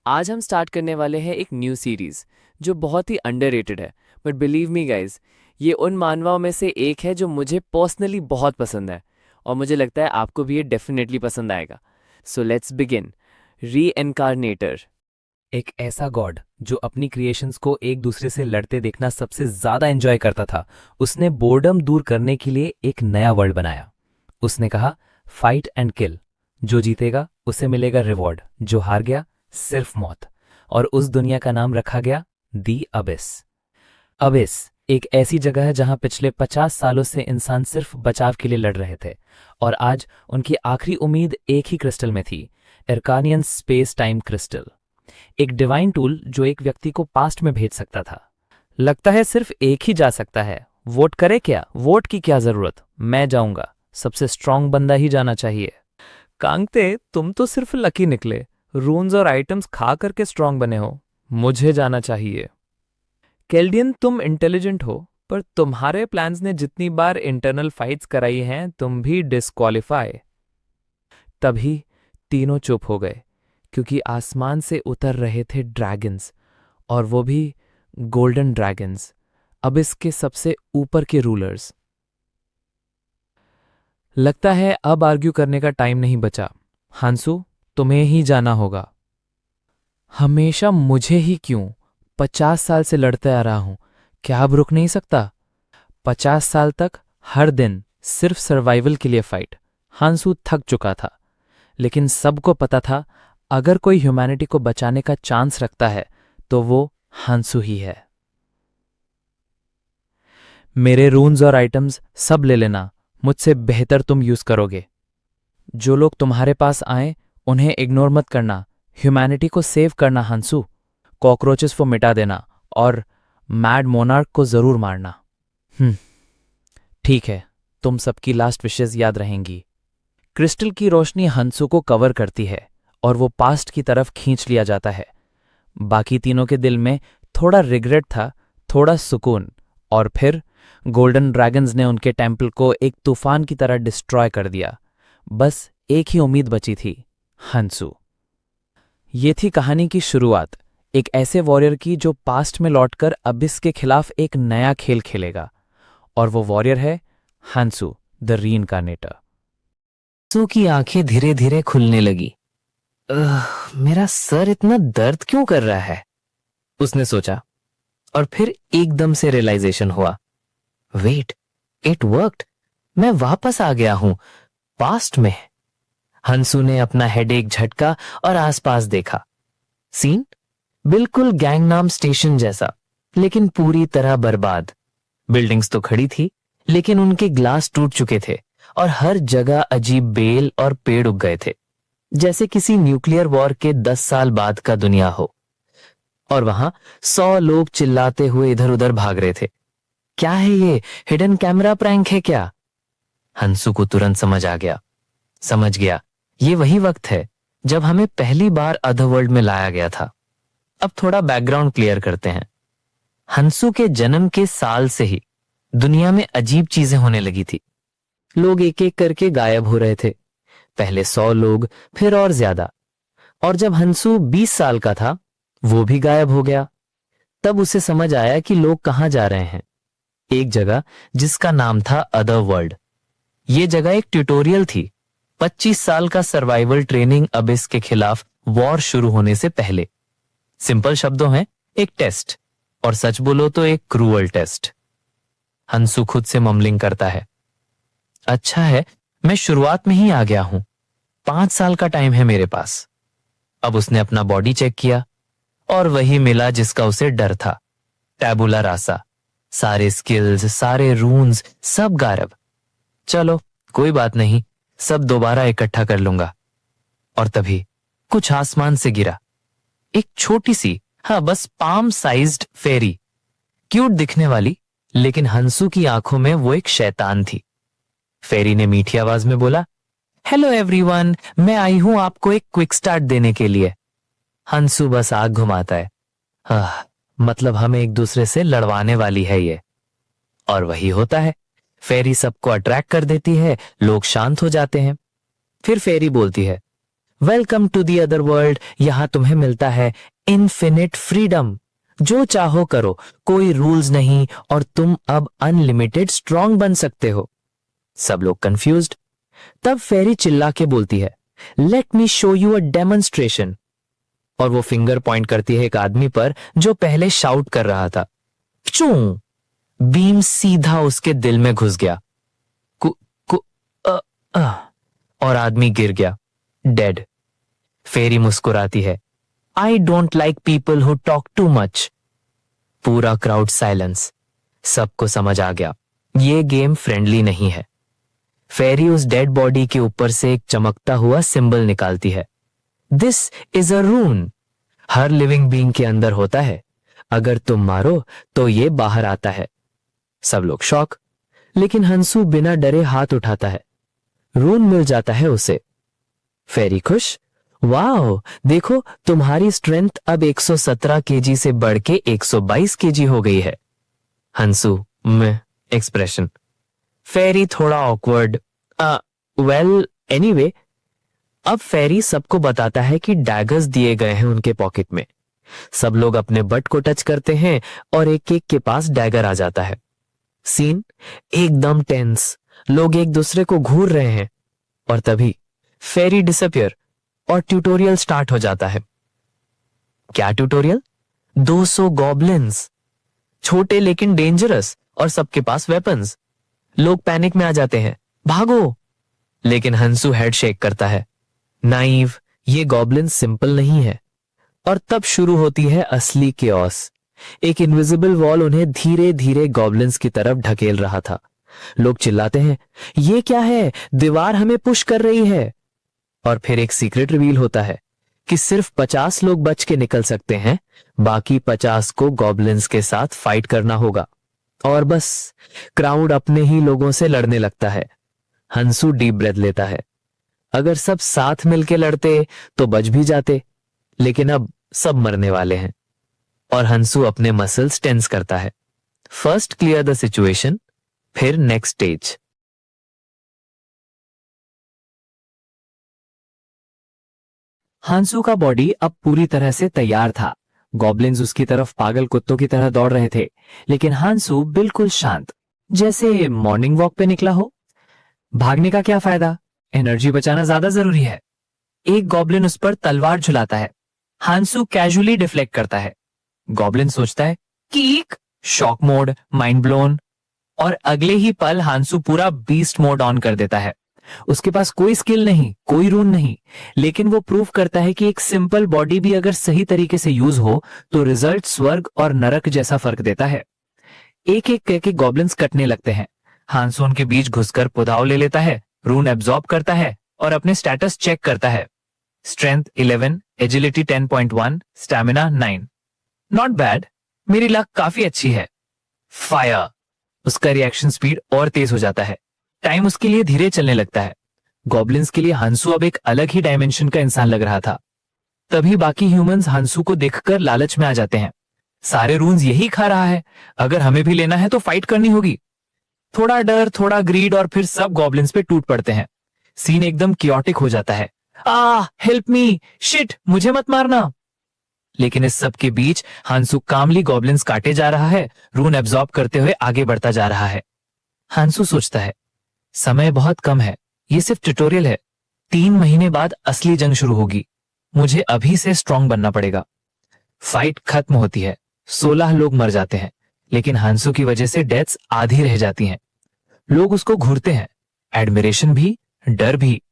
आज हम स्टार्ट करने वाले हैं एक न्यू सीरीज जो बहुत ही अंडररेटेड है। बट बिलीव मी गाइज, ये उन मानवाओं में से एक है जो मुझे पर्सनली बहुत पसंद है और मुझे लगता है आपको भी ये डेफिनेटली पसंद आएगा। So let's begin. री-इनकार्नेटर। एक ऐसा गॉड जो अपनी क्रिएशंस को एक दूसरे से लड़ते देखना सबसे ज्यादा एंजॉय करता था, उसने बोर्डम दूर करने के लिए एक नया वर्ल्ड बनाया। उसने कहा, फाइट एंड किल, जो जीतेगा उसे मिलेगा रिवॉर्ड, जो हार गया सिर्फ मौत। और उस दुनिया का नाम रखा गया दी अबिस। अबिस एक ऐसी जगह है जहां पिछले 50 सालों से इंसान सिर्फ बचाव के लिए लड़ रहे थे, और आज उनकी आखिरी उम्मीद एक ही क्रिस्टल में थी, इरकानियन स्पेस टाइम क्रिस्टल। एक डिवाइन टूल जो एक व्यक्ति को पास्ट में भेज सकता था। लगता है सिर्फ एक ही जा सकता है। वोट करे क्या? वोट की क्या जरूरत, मैं जाऊंगा। सबसे स्ट्रांग बंदा ही जाना चाहिए। कांगते, तुम तो सिर्फ लकी निकले, रून्स और आइटम्स खा करके स्ट्रांग बने हो। मुझे जाना चाहिए। केल्डियन, तुम इंटेलिजेंट हो, पर तुम्हारे प्लान्स ने जितनी बार इंटरनल फाइट्स कराई हैं, तुम भी डिस्क्वालीफाई। तभी तीनों चुप हो गए, क्योंकि आसमान से उतर रहे थे ड्रैगन्स, और वो भी गोल्डन ड्रैगन्स, अब इसके सबसे ऊपर के रूलर्स। लगता है अब आर्ग्यू करने का टाइम नहीं बचा। हांसू, तुम्हें ही जाना होगा। हमेशा मुझे ही क्यों? 50 साल से लड़ते आ रहा हूं, क्या अब रुक नहीं सकता? 50 साल तक हर दिन सिर्फ सर्वाइवल के लिए फाइट। हांसू थक चुका था, लेकिन सबको पता था अगर कोई ह्यूमैनिटी को बचाने का चांस रखता है तो वो हांसू ही है। मेरे रून्स और आइटम्स सब ले लेना, मुझसे बेहतर तुम यूज करोगे। जो लोग तुम्हारे पास आए उन्हें इग्नोर मत करना, ह्यूमैनिटी को सेव करना हांसू। कॉकरोचेस को मिटा देना और मैड मोनार्क को जरूर मारना। ठीक है, तुम सबकी लास्ट विशेस याद रहेंगी। क्रिस्टल की रोशनी हंसू को कवर करती है और वो पास्ट की तरफ खींच लिया जाता है। बाकी तीनों के दिल में थोड़ा रिग्रेट था, थोड़ा सुकून, और फिर गोल्डन ड्रैगन्स ने उनके टेम्पल को एक तूफान की तरह डिस्ट्रॉय कर दिया। बस एक ही उम्मीद बची थी, हंसू। ये थी कहानी की शुरुआत, एक ऐसे वॉरियर की जो पास्ट में लौटकर अबिस के खिलाफ एक नया खेल खेलेगा। और वो वॉरियर है हंसू, द रीइनकार्नेटर। हंसू की आंखें धीरे धीरे खुलने लगी। मेरा सर इतना दर्द क्यों कर रहा है, उसने सोचा। और फिर एकदम से रियलाइजेशन हुआ, वेट, इट वर्कड। मैं वापस आ गया हूं, पास्ट में। हंसू ने अपना हेडेक झटका और आसपास देखा। सीन बिल्कुल गैंगनाम स्टेशन जैसा, लेकिन पूरी तरह बर्बाद। बिल्डिंग्स तो खड़ी थी, लेकिन उनके ग्लास टूट चुके थे और हर जगह अजीब बेल और पेड़ उग गए थे, जैसे किसी न्यूक्लियर वॉर के 10 साल बाद का दुनिया हो। और वहां 100 लोग चिल्लाते हुए इधर उधर भाग रहे थे। क्या है ये, हिडन कैमरा प्रैंक है क्या? हंसू को तुरंत समझ गया ये वही वक्त है जब हमें पहली बार अदरवर्ल्ड में लाया गया था। अब थोड़ा बैकग्राउंड क्लियर करते हैं। हंसू के जन्म के साल से ही दुनिया में अजीब चीजें होने लगी थी। लोग एक एक करके गायब हो रहे थे, पहले 100 लोग, फिर और ज्यादा। और जब हंसू 20 साल का था, वो भी गायब हो गया। तब उसे समझ आया कि लोग कहां जा रहे हैं। एक जगह जिसका नाम था अदरवर्ल्ड। ये जगह एक ट्यूटोरियल थी, 25 साल का सर्वाइवल ट्रेनिंग अबिस के खिलाफ वॉर शुरू होने से पहले। सिंपल शब्दों में एक टेस्ट, और सच बोलो तो एक क्रूअल टेस्ट। हंसू खुद से ममलिंग करता है, अच्छा है मैं शुरुआत में ही आ गया हूं, 5 साल का टाइम है मेरे पास। अब उसने अपना बॉडी चेक किया और वही मिला जिसका उसे डर था, टैबुला रासा। सारे स्किल्स, सारे रून्स, सब गायब। चलो कोई बात नहीं, सब दोबारा इकट्ठा कर लूंगा। और तभी कुछ आसमान से गिरा, एक छोटी सी, हाँ बस पाम साइज्ड फेरी, क्यूट दिखने वाली, लेकिन हंसू की आंखों में वो एक शैतान थी। फेरी ने मीठी आवाज में बोला, हेलो एवरीवन, मैं आई हूं आपको एक क्विक स्टार्ट देने के लिए। हंसू बस आग घुमाता है, मतलब हमें एक दूसरे से लड़वाने वाली है ये। और वही होता है, फेरी सबको अट्रैक्ट कर देती है, लोग शांत हो जाते हैं। फिर फेरी बोलती है, welcome to the other world. यहां तुम्हें मिलता है इन्फिनिट फ्रीडम। जो चाहो करो, कोई रूल्स नहीं और तुम अब अनलिमिटेड स्ट्रांग बन सकते हो। सब लोग कंफ्यूज्ड। तब फेरी चिल्ला के बोलती है, let me show you a demonstration. और वो फिंगर पॉइंट करती है एक आदमी पर जो पहले शाउट कर रहा था। चू! बीम सीधा उसके दिल में घुस गया। कु, कु, अ, अ, और आदमी गिर गया, डेड। फेरी मुस्कुराती है, I don't like people who talk too much. पूरा क्राउड साइलेंस। सबको समझ आ गया, ये गेम फ्रेंडली नहीं है। फेरी उस डेड बॉडी के ऊपर से एक चमकता हुआ सिंबल निकालती है। This is a rune. हर लिविंग बीइंग के अंदर होता है। अगर तुम मारो तो ये बाहर आता है। सब लोग शॉक, लेकिन हंसू बिना डरे हाथ उठाता है। रून मिल जाता है उसे। फेरी खुश, वाओ देखो तुम्हारी स्ट्रेंथ अब 117 केजी से बढ़ के 122 केजी हो गई है। हंसू में एक्सप्रेशन। फेरी थोड़ा ऑकवर्ड, वेल एनीवे। अब फेरी सबको बताता है कि डैगर्स दिए गए हैं उनके पॉकेट में। सब लोग अपने बट को टच करते हैं और एक एक के पास डैगर आ जाता है। सीन एकदम टेंस। लोग एक दूसरे को घूर रहे हैं और तभी फेरी डिसअपियर और ट्यूटोरियल स्टार्ट हो जाता है। क्या ट्यूटोरियल? 200 गॉब्लिन्स, छोटे लेकिन डेंजरस और सबके पास वेपन्स। लोग पैनिक में आ जाते हैं, भागो। लेकिन हंसू हेड शेक करता है, नाइव, ये गॉब्लिन सिंपल नहीं है। और तब शुरू होती है असली केओस। एक इनविजिबल वॉल उन्हें धीरे धीरे गॉब्लिन्स की तरफ ढकेल रहा था। लोग चिल्लाते हैं, ये क्या है, दीवार हमें पुश कर रही है। और फिर एक सीक्रेट रिवील होता है कि सिर्फ 50 लोग बच के निकल सकते हैं, बाकी 50 को गॉब्लिन्स के साथ फाइट करना होगा। और बस क्राउड अपने ही लोगों से लड़ने लगता है। हंसू डीप ब्रेथ लेता है। अगर सब साथ मिलके लड़ते तो बच भी जाते, लेकिन अब सब मरने वाले हैं। और हंसू अपने मसल्स टेंस करता है। फर्स्ट क्लियर द सिचुएशन, फिर नेक्स्ट स्टेज। हांसू का बॉडी अब पूरी तरह से तैयार था। गॉब्लिन्स उसकी तरफ पागल कुत्तों की तरह दौड़ रहे थे, लेकिन हांसू बिल्कुल शांत, जैसे मॉर्निंग वॉक पे निकला हो। भागने का क्या फायदा, एनर्जी बचाना ज्यादा जरूरी है। एक गॉब्लिन उस पर तलवार झुलाता है। हांसू कैजुअली डिफ्लेक्ट करता है। गॉब्लिन सोचता है, kick, shock mode, mind blown. और अगले ही पल हांसू पूरा बीस्ट मोड ऑन कर देता है। उसके पास कोई स्किल नहीं, कोई रून नहीं, लेकिन वो प्रूव करता है कि एक सिंपल बॉडी भी अगर सही तरीके से यूज हो तो रिजल्ट स्वर्ग और नरक जैसा फर्क देता है। एक एक करके गॉब्लिन्स कटने लगते हैं। हांसू उनके बीच घुसकर पुदाव ले लेता है, रून एब्जॉर्ब करता है और अपने स्टेटस चेक करता है। Strength 11, agility 10.1, stamina 9। Not bad, मेरी लक काफी अच्छी है। फायर! उसका रिएक्शन स्पीड और तेज हो जाता है। टाइम उसके लिए धीरे चलने लगता है। गॉब्लिन्स के लिए हंसू अब एक अलग ही डायमेंशन का इंसान लग रहा था। तभी बाकी ह्यूमंस हंसू को देखकर लालच में आ जाते हैं। सारे रून्स यही खा रहा है, अगर हमें भी लेना है तो फाइट करनी होगी। थोड़ा डर, थोड़ा ग्रीड और फिर सब गॉब्लिन्स पे टूट पड़ते हैं। सीन एकदम कियोटिक हो जाता है। हेल्प मी, शिट, मुझे मत मारना। लेकिन इस सब के बीच हांसू कामली गॉब्लिन्स काटे जा रहा है, रून एब्जॉर्ब करते हुए आगे बढ़ता जा रहा है। हांसू सोचता है, समय बहुत कम है, ये सिर्फ ट्यूटोरियल है। 3 महीने बाद असली जंग शुरू होगी। मुझे अभी से स्ट्रांग बनना पड़ेगा। फाइट खत्म होती है। 16 लोग मर जाते हैं, लेकिन हांसू की वजह से डेथ्स आधी रह जाती हैं। लोग उसको घूरते हैं, एडमिरेशन भी, डर भी।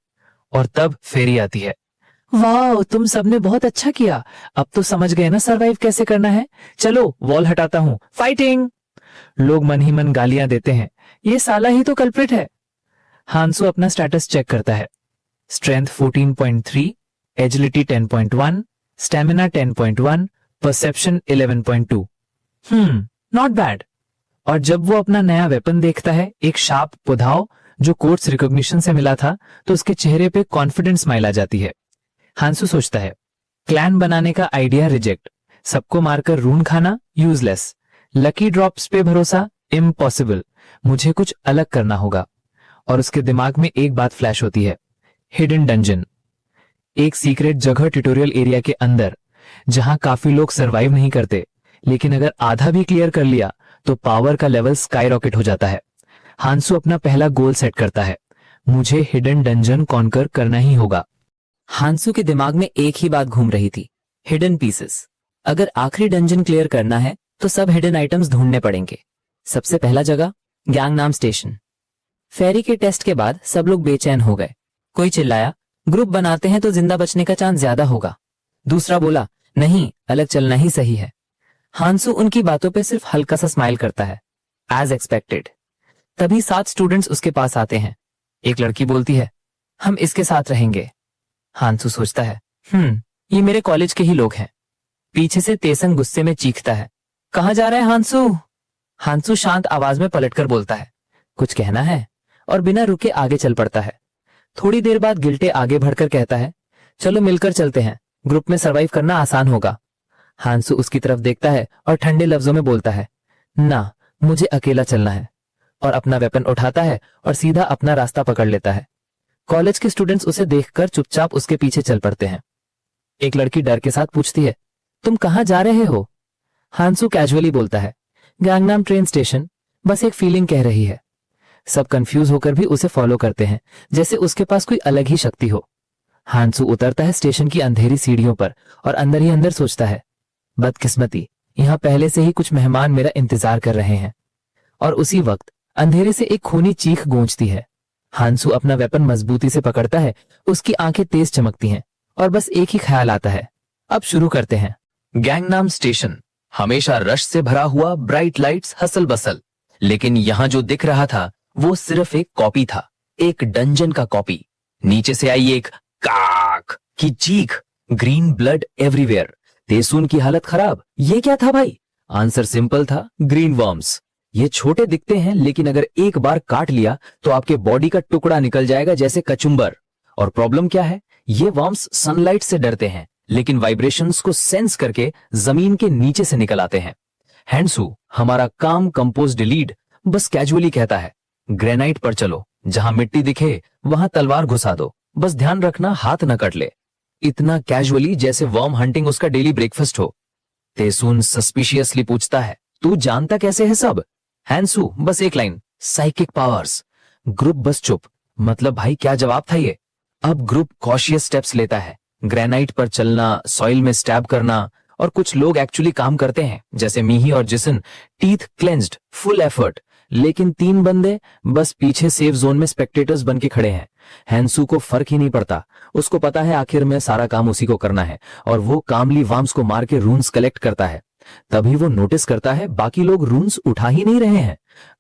और तब फेरी आती है। वाह, तुम सबने बहुत अच्छा किया। अब तो समझ गए ना सरवाइव कैसे करना है। चलो वॉल हटाता हूं, फाइटिंग। लोग मन ही मन गालियां देते हैं, ये साला ही तो कल्प्रिट है। हांसू अपना स्टेटस चेक करता है। Strength 14.3, agility 10.1, stamina 10.1, perception 11.2। Not bad. और जब वो अपना नया वेपन देखता है, एक शार्प पुदाव जो कोर्ट्स रिकॉग्निशन से मिला था, तो उसके चेहरे पे कॉन्फिडेंट स्माइल आ जाती है। हांसू सोचता है, क्लैन बनाने का आइडिया रिजेक्ट, सबको मारकर रून खाना यूजलेस, लकी ड्रॉप्स पे भरोसा इम्पॉसिबल, मुझे कुछ अलग करना होगा। और उसके दिमाग में एक बात फ्लैश होती है, हिडन डंजन। एक सीक्रेट जगह ट्यूटोरियल एरिया के अंदर, जहां काफी लोग सरवाइव नहीं करते, लेकिन अगर आधा भी क्लियर कर लिया तो पावर का लेवल स्काई रॉकेट हो जाता है। हांसू अपना पहला गोल सेट करता है, मुझे हिडन डंजन कॉन्कर करना ही होगा। हांसू के दिमाग में एक ही बात घूम रही थी, हिडन पीसेस। अगर आखिरी डंजन क्लियर करना है तो सब हिडन आइटम्स ढूंढने पड़ेंगे। सबसे पहला जगह गैंगनाम स्टेशन। फेरी के टेस्ट के बाद सब लोग बेचैन हो गए। कोई चिल्लाया, ग्रुप बनाते हैं तो जिंदा बचने का चांस ज्यादा होगा। दूसरा बोला, नहीं, अलग चलना ही सही है। हांसू उनकी बातों पे सिर्फ हल्का सा स्माइल करता है, एज एक्सपेक्टेड। तभी 7 स्टूडेंट्स उसके पास आते हैं। एक लड़की बोलती है, हम इसके साथ रहेंगे। हांसू सोचता है, ये मेरे कॉलेज के ही लोग हैं। पीछे से तेसंग गुस्से में चीखता है, कहाँ जा रहा है हांसू? हांसू शांत आवाज में पलटकर बोलता है, कुछ कहना है, और बिना रुके आगे चल पड़ता है। थोड़ी देर बाद गिल्टे आगे बढ़कर कहता है, चलो मिलकर चलते हैं, ग्रुप में सरवाइव करना आसान होगा। हांसू उसकी तरफ देखता है और ठंडे लफ्जों में बोलता है, ना, मुझे अकेला चलना है, और अपना वेपन उठाता है और सीधा अपना रास्ता पकड़ लेता है। कॉलेज के स्टूडेंट्स उसे देखकर चुपचाप उसके पीछे चल पड़ते हैं। एक लड़की डर के साथ पूछती है, तुम कहाँ जा रहे हो? हांसू कैजुअली बोलता है, गैंगनाम ट्रेन स्टेशन, बस एक फीलिंग कह रही है। सब कंफ्यूज होकर भी उसे फॉलो करते हैं, जैसे उसके पास कोई अलग ही शक्ति हो। हांसू उतरता है स्टेशन की अंधेरी सीढ़ियों पर और अंदर ही अंदर सोचता है, बदकिस्मती, यहाँ पहले से ही कुछ मेहमान मेरा इंतजार कर रहे हैं। और उसी वक्त अंधेरे से एक खूनी चीख गूंजती है। हांसू अपना वेपन मजबूती से पकड़ता है, उसकी आंखें तेज चमकती हैं और बस एक ही ख्याल आता है, अब शुरू करते हैं। गैंगनाम स्टेशन हमेशा रश से भरा हुआ, ब्राइट लाइट्स, हसल बसल। लेकिन यहाँ जो दिख रहा था वो सिर्फ एक कॉपी था, एक डंजन का कॉपी। नीचे से आई एक काक की चीख, ग्रीन ब्लड एवरीवेयर। तेसुन की हालत खराब। ये क्या था भाई? आंसर सिंपल था, ग्रीन वर्म्स। ये छोटे दिखते हैं, लेकिन अगर एक बार काट लिया तो आपके बॉडी का टुकड़ा निकल जाएगा जैसे कचुम्बर। और प्रॉब्लम क्या है? ये वर्म्स सनलाइट से डरते हैं, लेकिन वाइब्रेशंस को सेंस करके जमीन के नीचे से निकल आते हैं। हैंसू, हमारा काम कंपोज डिलीट, बस कैजुअली कहता है, ग्रेनाइट पर चलो, जहां मिट्टी दिखे वहां तलवार घुसा दो, बस ध्यान रखना हाथ न कट ले। इतना कैजुअली जैसे वर्म हंटिंग उसका डेली ब्रेकफास्ट हो। तेसुन सस्पिशियसली पूछता है, तू जानता कैसे है सब? हैंसू, बस एक लाइन, साइकिक पावर्स। ग्रुप बस चुप। मतलब भाई क्या जवाब था ये? अब ग्रुप कॉशियस स्टेप्स लेता है, ग्रेनाइट पर चलना, सॉइल में स्टैब करना, और कुछ लोग एक्चुअली काम करते हैं, जैसे मीही और जिसन, टीथ क्लेंज्ड, फुल एफर्ट। लेकिन 3 बंदे बस पीछे सेफ जोन में स्पेक्टेटर्स बन के खड़े हैं। हैंसू को फर्क ही नहीं पड़ता, उसको पता है आखिर में सारा काम उसी को करना है, और वो कामली वार्म्स को मार के रून्स कलेक्ट करता है। तभी वो नोटिस करता है बाकी लोग रून्स उठा ही नहीं रहे हैं।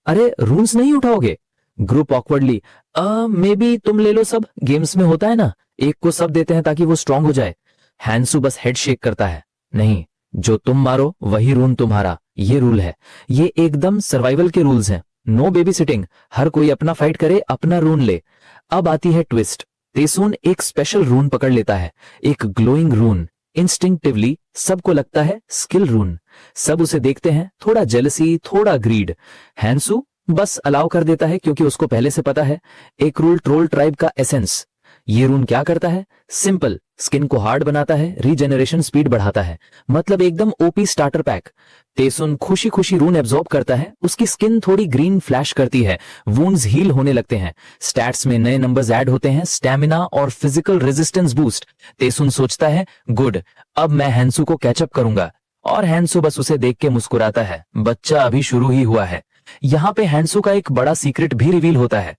अरे रून्स नहीं उठाओगे? ग्रुप ऑकवर्डली, मे बी तुम ले लो सब, गेम्स में होता है ना, एक को सब देते हैं ताकि वो स्ट्रांग हो जाए। हैंसू बस हेड शेक करता है, नहीं, जो तुम मारो वही रून तुम्हारा, ये रूल है। ये एकदम सर्वाइवल के रूल्स हैं, नो बेबी सिटिंग, हर कोई अपना फाइट करे, अपना रून ले। अब आती है ट्विस्ट। तेसुन एक स्पेशल रून पकड़ लेता है, एक ग्लोइंग रून। इंस्टिंक्टिवली सबको लगता है स्किल रून। सब उसे देखते हैं, थोड़ा जेलसी, थोड़ा ग्रीड। हैंसू बस अलाउ कर देता है, क्योंकि उसको पहले से पता है, एक रूल ट्रोल ट्राइब का एसेंस। ये रून क्या करता है? सिंपल, स्किन को हार्ड बनाता है, रीजेनरेशन स्पीड बढ़ाता है, मतलब एकदम ओपी स्टार्टर पैक। तेसुन खुशी खुशी रून एब्जॉर्ब करता है, उसकी स्किन थोड़ी ग्रीन फ्लैश करती है, वुंड्स हील होने लगते हैं, स्टैट्स में नए नंबर्स ऐड होते हैं, स्टैमिना और फिजिकल रेजिस्टेंस बूस्ट। तेसुन सोचता है, गुड, अब मैं हैंसू को कैचअप करूंगा। और हैंसू बस उसे देख के मुस्कुराता है, बच्चा अभी शुरू ही हुआ है। यहाँ पे हैंसू का एक बड़ा सीक्रेट भी रिवील होता है।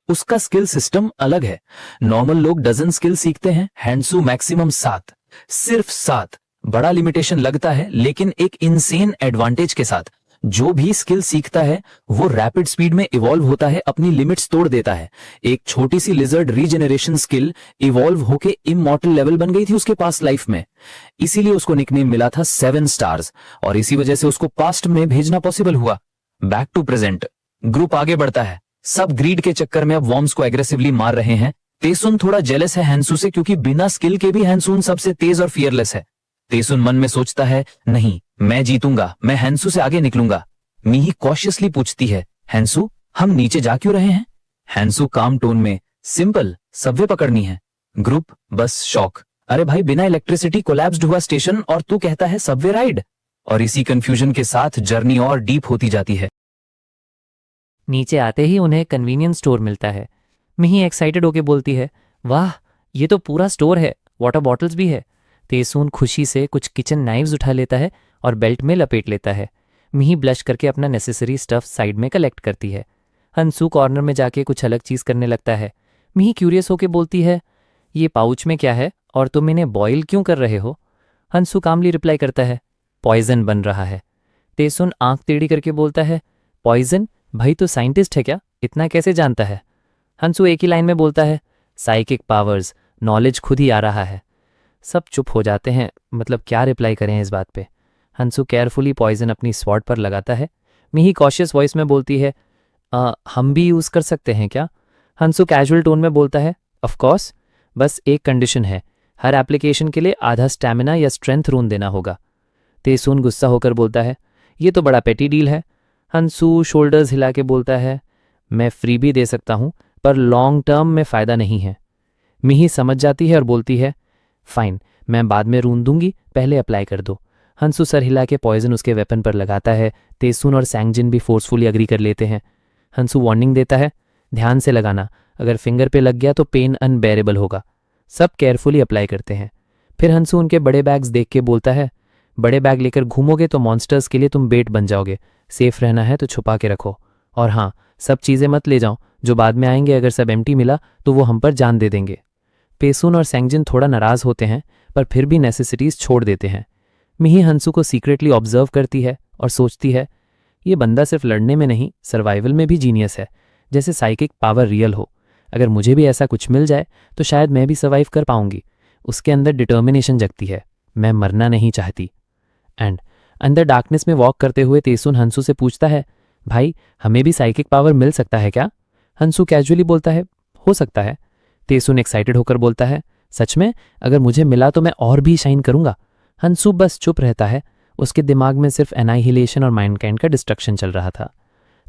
उसका स्किल सिस्टम अलग है। नॉर्मल लोग डजन स्किल सीखते हैं, हैंसू मैक्सिमम 7, सिर्फ 7। बड़ा लिमिटेशन लगता है, लेकिन एक इनसेन एडवांटेज के साथ। जो भी स्किल सीखता है वो रैपिड स्पीड में इवॉल्व होता है, अपनी लिमिट्स तोड़ देता है। एक छोटी सी लिजर्ड रीजेनरेशन स्किल इवॉल्व होके इमॉर्टल लेवल बन गई थी उसके पास लाइफ में। इसीलिए उसको निकनेम मिला था 7 स्टार्स, और इसी वजह से उसको पास्ट में भेजना पॉसिबल हुआ। Back to present. ग्रुप आगे बढ़ता है, सब ग्रीड के चक्कर में अब वॉर्म्स को एग्रेसिवली मार रहे हैं। तेसुन थोड़ा जेलस है हैंसू से, क्योंकि बिना स्किल के भी हैंसुन सबसे तेज और फियरलेस है। तेसुन मन में सोचता है, नहीं, मैं जीतूंगा, मैं हैंसू से आगे निकलूंगा। मीही कॉशियसली पूछती है, हैंसू, हम नीचे जा क्यों रहे हैं? हैंसू काम टोन में, सिंपल, सबवे पकड़नी है। ग्रुप बस शॉक। अरे भाई, बिना इलेक्ट्रिसिटी कोलैप्स्ड हुआ स्टेशन और तू कहता है सबवे राइड। और इसी कंफ्यूजन के साथ जर्नी और डीप होती जाती है। नीचे आते ही उन्हें कन्वीनियंस स्टोर मिलता है। मिही एक्साइटेड होके बोलती है, वाह, ये तो पूरा स्टोर है, वाटर बॉटल्स भी है। तेसून खुशी से कुछ किचन नाइव्स उठा लेता है और बेल्ट में लपेट लेता है। मिही ब्लश करके अपना नेसेसरी स्टफ साइड में कलेक्ट करती है। हंसू कॉर्नर में जाके कुछ अलग चीज़ करने लगता है। मिही क्यूरियस होके बोलती है, ये पाउच में क्या है और तुम इन्हें बॉयल क्यों कर रहे हो? हंसू कामली रिप्लाई करता है, पॉइजन बन रहा है। तेसुन आंख टेढ़ी करके बोलता है, पॉइजन? भाई तो साइंटिस्ट है क्या, इतना कैसे जानता है? हंसू एक ही लाइन में बोलता है, साइकिक पावर्स, नॉलेज खुद ही आ रहा है। सब चुप हो जाते हैं, मतलब क्या रिप्लाई करें इस बात पे। हंसू केयरफुली पॉइजन अपनी स्वॉर्ड पर लगाता है। मिही कॉशियस वॉइस में बोलती है, हम भी यूज़ कर सकते हैं क्या? हंसू कैजुअल टोन में बोलता है, ऑफ कोर्स, बस एक कंडीशन है, हर एप्लीकेशन के लिए आधा स्टैमिना या स्ट्रेंथ रून देना होगा। तेसून गुस्सा होकर बोलता है, ये तो बड़ा पेटी डील है। हंसू शोल्डर्स हिला के बोलता है, मैं फ्री भी दे सकता हूँ, पर लॉन्ग टर्म में फ़ायदा नहीं है। मिही समझ जाती है और बोलती है, फाइन, मैं बाद में रून दूंगी, पहले अप्लाई कर दो। हंसू सर हिला के पॉइजन उसके वेपन पर लगाता है। तेसून और सैंगजिन भी फोर्सफुली अग्री कर लेते हैं। हंसू वार्निंग देता है, ध्यान से लगाना, अगर फिंगर पे लग गया तो पेन अनबेरेबल होगा। सब केयरफुली अप्लाई करते हैं। फिर हंसू उनके बड़े बैग्स देख के बोलता है, बड़े बैग लेकर घूमोगे तो मॉन्स्टर्स के लिए तुम बेट बन जाओगे, सेफ रहना है तो छुपा के रखो। और हाँ, सब चीज़ें मत ले जाओ, जो बाद में आएंगे अगर सब एम्प्टी मिला तो वो हम पर जान दे देंगे। पेसून और सैंगजिन थोड़ा नाराज़ होते हैं, पर फिर भी नेसेसिटीज़ छोड़ देते हैं। मिही हंसू को सीक्रेटली ऑब्जर्व करती है और सोचती है, ये बंदा सिर्फ लड़ने में नहीं, सर्वाइवल में भी जीनियस है, जैसे साइकिक पावर रियल हो। अगर मुझे भी ऐसा कुछ मिल जाए तो शायद मैं भी सर्वाइव कर पाऊंगी। उसके अंदर डिटर्मिनेशन जगती है, मैं मरना नहीं चाहती। एंड अंदर डार्कनेस में वॉक करते हुए तेसून हंसू से पूछता है, भाई हमें भी साइकिक पावर मिल सकता है क्या? हंसू कैजुअली बोलता है, हो सकता है। तेसून एक्साइटेड होकर बोलता है, सच में? अगर मुझे मिला तो मैं और भी शाइन करूंगा। हंसू बस चुप रहता है, उसके दिमाग में सिर्फ एनाइहिलेशन और माइंडकाइंड का डिस्ट्रक्शन चल रहा था।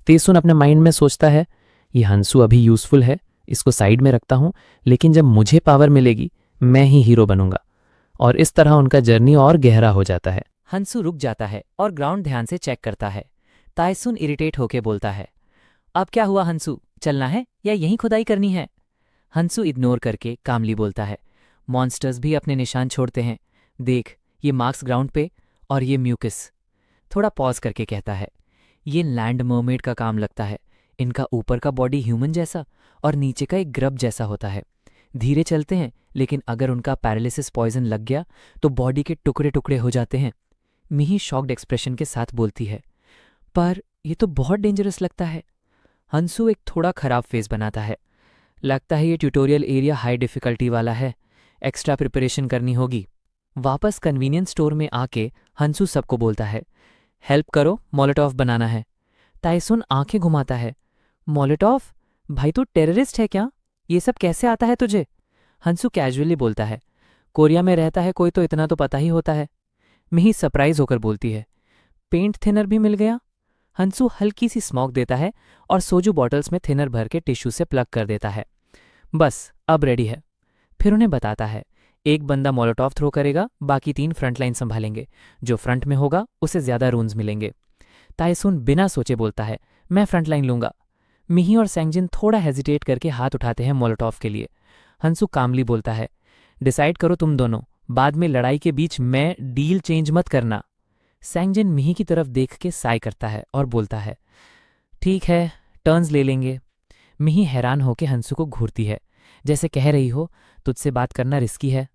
तेसून अपने माइंड में सोचता है, ये हंसू अभी यूजफुल है, इसको साइड में रखता हूँ, लेकिन जब मुझे पावर मिलेगी मैं ही हीरो बनूंगा। और इस तरह उनका जर्नी और गहरा हो जाता है। हंसू रुक जाता है और ग्राउंड ध्यान से चेक करता है। ताइसुन इरिटेट होके बोलता है, अब क्या हुआ हंसू, चलना है या यहीं खुदाई करनी है? हंसू इग्नोर करके कामली बोलता है, मॉन्स्टर्स भी अपने निशान छोड़ते हैं, देख ये मार्क्स ग्राउंड पे और ये म्यूकस। थोड़ा पॉज करके कहता है, ये लैंड मर्मेड का काम लगता है, इनका ऊपर का बॉडी ह्यूमन जैसा और नीचे का एक ग्रब जैसा होता है। धीरे चलते हैं, लेकिन अगर उनका पैरालिसिस पॉइजन लग गया तो बॉडी के टुकड़े टुकड़े हो जाते हैं। मिही शॉक्ड एक्सप्रेशन के साथ बोलती है, पर ये तो बहुत डेंजरस लगता है। हंसू एक थोड़ा खराब फेस बनाता है, लगता है ये ट्यूटोरियल एरिया हाई डिफिकल्टी वाला है, एक्स्ट्रा प्रिपरेशन करनी होगी। वापस कन्वीनियंस स्टोर में आके हंसू सबको बोलता है, हेल्प करो, मोलोटॉफ बनाना है। ताइसुन आंखें घुमाता है, मोलोटॉफ? भाई तू टेररिस्ट है क्या? ये सब कैसे आता है तुझे? हंसू कैजुअली बोलता है, कोरिया में रहता है कोई तो इतना तो पता ही होता है। मिही सरप्राइज होकर बोलती है, पेंट थिनर भी मिल गया? हंसू हल्की सी स्मोक देता है और सोजू बॉटल्स में थिनर भर के टिश्यू से प्लग कर देता है। बस अब रेडी है। फिर उन्हें बताता है, एक बंदा मोलोटॉफ थ्रो करेगा, बाकी 3 फ्रंटलाइन संभालेंगे, जो फ्रंट में होगा उसे ज्यादा रून्स मिलेंगे। ताइसुन बिना सोचे बोलता है, मैं फ्रंटलाइन लूंगा। मिही और सैंगजिन थोड़ा हेजिटेट करके हाथ उठाते हैं मोलोटॉफ के लिए। हंसू कामली बोलता है, डिसाइड करो तुम दोनों, बाद में लड़ाई के बीच मैं डील चेंज मत करना। सैंगजिन मिही की तरफ देख के साय करता है और बोलता है, ठीक है, टर्न्स ले लेंगे। मिही हैरान होकर हंसू को घूरती है, जैसे कह रही हो तुझसे बात करना रिस्की है।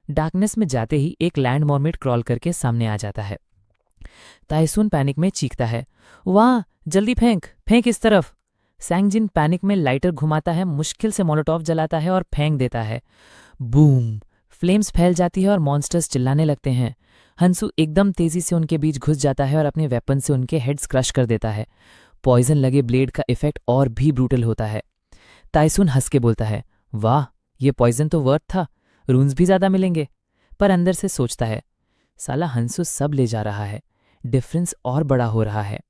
डार्कनेस में जाते ही एक लैंड मॉर्मेट क्रॉल करके सामने आ जाता है। ताइसुन पैनिक में चीखता है, वाह, जल्दी फेंक, फेंक इस तरफ। सैंगजिन पैनिक में लाइटर घुमाता है, मुश्किल से मोलोटॉफ जलाता है और फेंक देता है। बूम, फ्लेम्स फैल जाती है और मॉन्स्टर्स चिल्लाने लगते हैं। हंसू एकदम तेजी से उनके बीच घुस जाता है और अपने वेपन से उनके हेड्स क्रश कर देता है। पॉइजन लगे ब्लेड का इफेक्ट और भी ब्रूटल होता है। ताइसुन हंस के बोलता है, वाह, ये पॉइजन तो वर्थ था, रून्स भी ज्यादा मिलेंगे। पर अंदर से सोचता है, साला हंसू सब ले जा रहा है, डिफरेंस और बड़ा हो रहा है।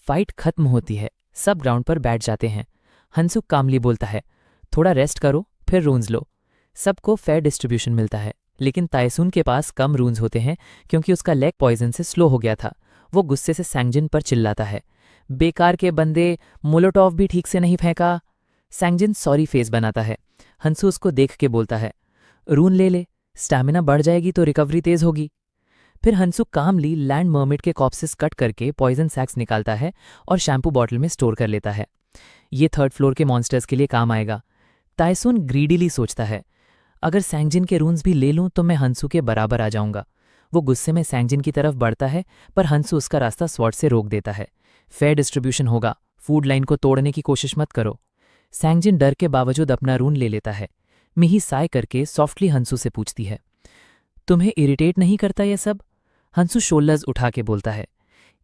फाइट खत्म होती है, सब ग्राउंड पर बैठ जाते हैं। हंसू कामली बोलता है, थोड़ा रेस्ट करो फिर रून्स लो। सबको फेयर डिस्ट्रीब्यूशन मिलता है, लेकिन तायसून के पास कम रून्स होते हैं क्योंकि उसका लेग पॉइजन से स्लो हो गया था। वो गुस्से से सैंगजिन पर चिल्लाता है, बेकार के बंदे, मोलोटॉव भी ठीक से नहीं फेंका। सैंगजिन सॉरी फेस बनाता है। हंसू उसको देख के बोलता है, रून ले ले, स्टैमिना बढ़ जाएगी तो रिकवरी तेज होगी। फिर हंसू कामली लैंड मर्मिड के कॉप्सेस कट करके पॉइजन सैक्स निकालता है और शैम्पू बॉटल में स्टोर कर लेता है। ये 3rd फ्लोर के मॉन्स्टर्स के लिए काम आएगा। तायसून ग्रीडीली सोचता है, अगर सैंगजिन के रून्स भी ले लूं तो मैं हंसू के बराबर आ जाऊंगा। वो गुस्से में सैंगजिन की तरफ बढ़ता है, पर हंसू उसका रास्ता स्वॉर्ड से रोक देता है। फेयर डिस्ट्रीब्यूशन होगा, फूड लाइन को तोड़ने की कोशिश मत करो। सैंगजिन डर के बावजूद अपना रून ले लेता है। मिही साय करके सॉफ्टली हंसू से पूछती है, तुम्हें इरिटेट नहीं करता ये सब? हंसू शोल्डर्स उठा के बोलता है,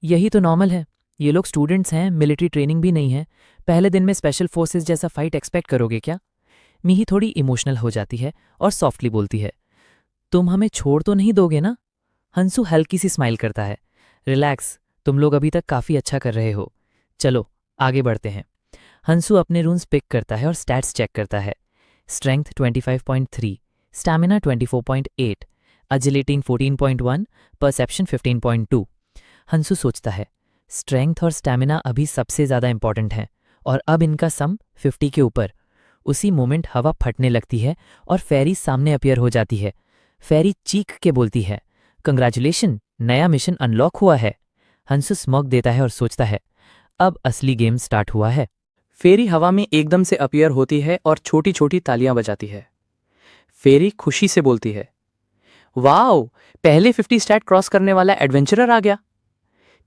यही तो नॉर्मल है, ये लोग स्टूडेंट्स हैं, मिलिट्री ट्रेनिंग भी नहीं है, पहले दिन में स्पेशल फोर्सेस जैसा फाइट एक्सपेक्ट करोगे क्या? मिही थोड़ी इमोशनल हो जाती है और सॉफ्टली बोलती है, तुम हमें छोड़ तो नहीं दोगे ना? हंसू हल्की सी स्माइल करता है, रिलैक्स, तुम लोग अभी तक काफ़ी अच्छा कर रहे हो, चलो आगे बढ़ते हैं। हंसू अपने रून्स पिक करता है और स्टैट्स चेक करता है। Strength 25.3, stamina 24.8, अजिलिटिंग 14.1, perception 15.2। हंसू सोचता है, स्ट्रेंथ और स्टैमिना अभी सबसे ज़्यादा इंपॉर्टेंट हैं और अब इनका सम 50 के ऊपर। उसी मोमेंट हवा फटने लगती है और फेरी सामने अपीयर हो जाती है। फेरी चीख के बोलती है, कंग्रेचुलेशन, नया मिशन अनलॉक हुआ है। हंसू स्मॉक देता है और सोचता है, अब असली गेम स्टार्ट हुआ है। फेरी हवा में एकदम से अपीयर होती है और छोटी छोटी तालियां बजाती है। फेरी खुशी से बोलती है, वाओ, पहले 50 स्टैट क्रॉस करने वाला एडवेंचरर आ गया।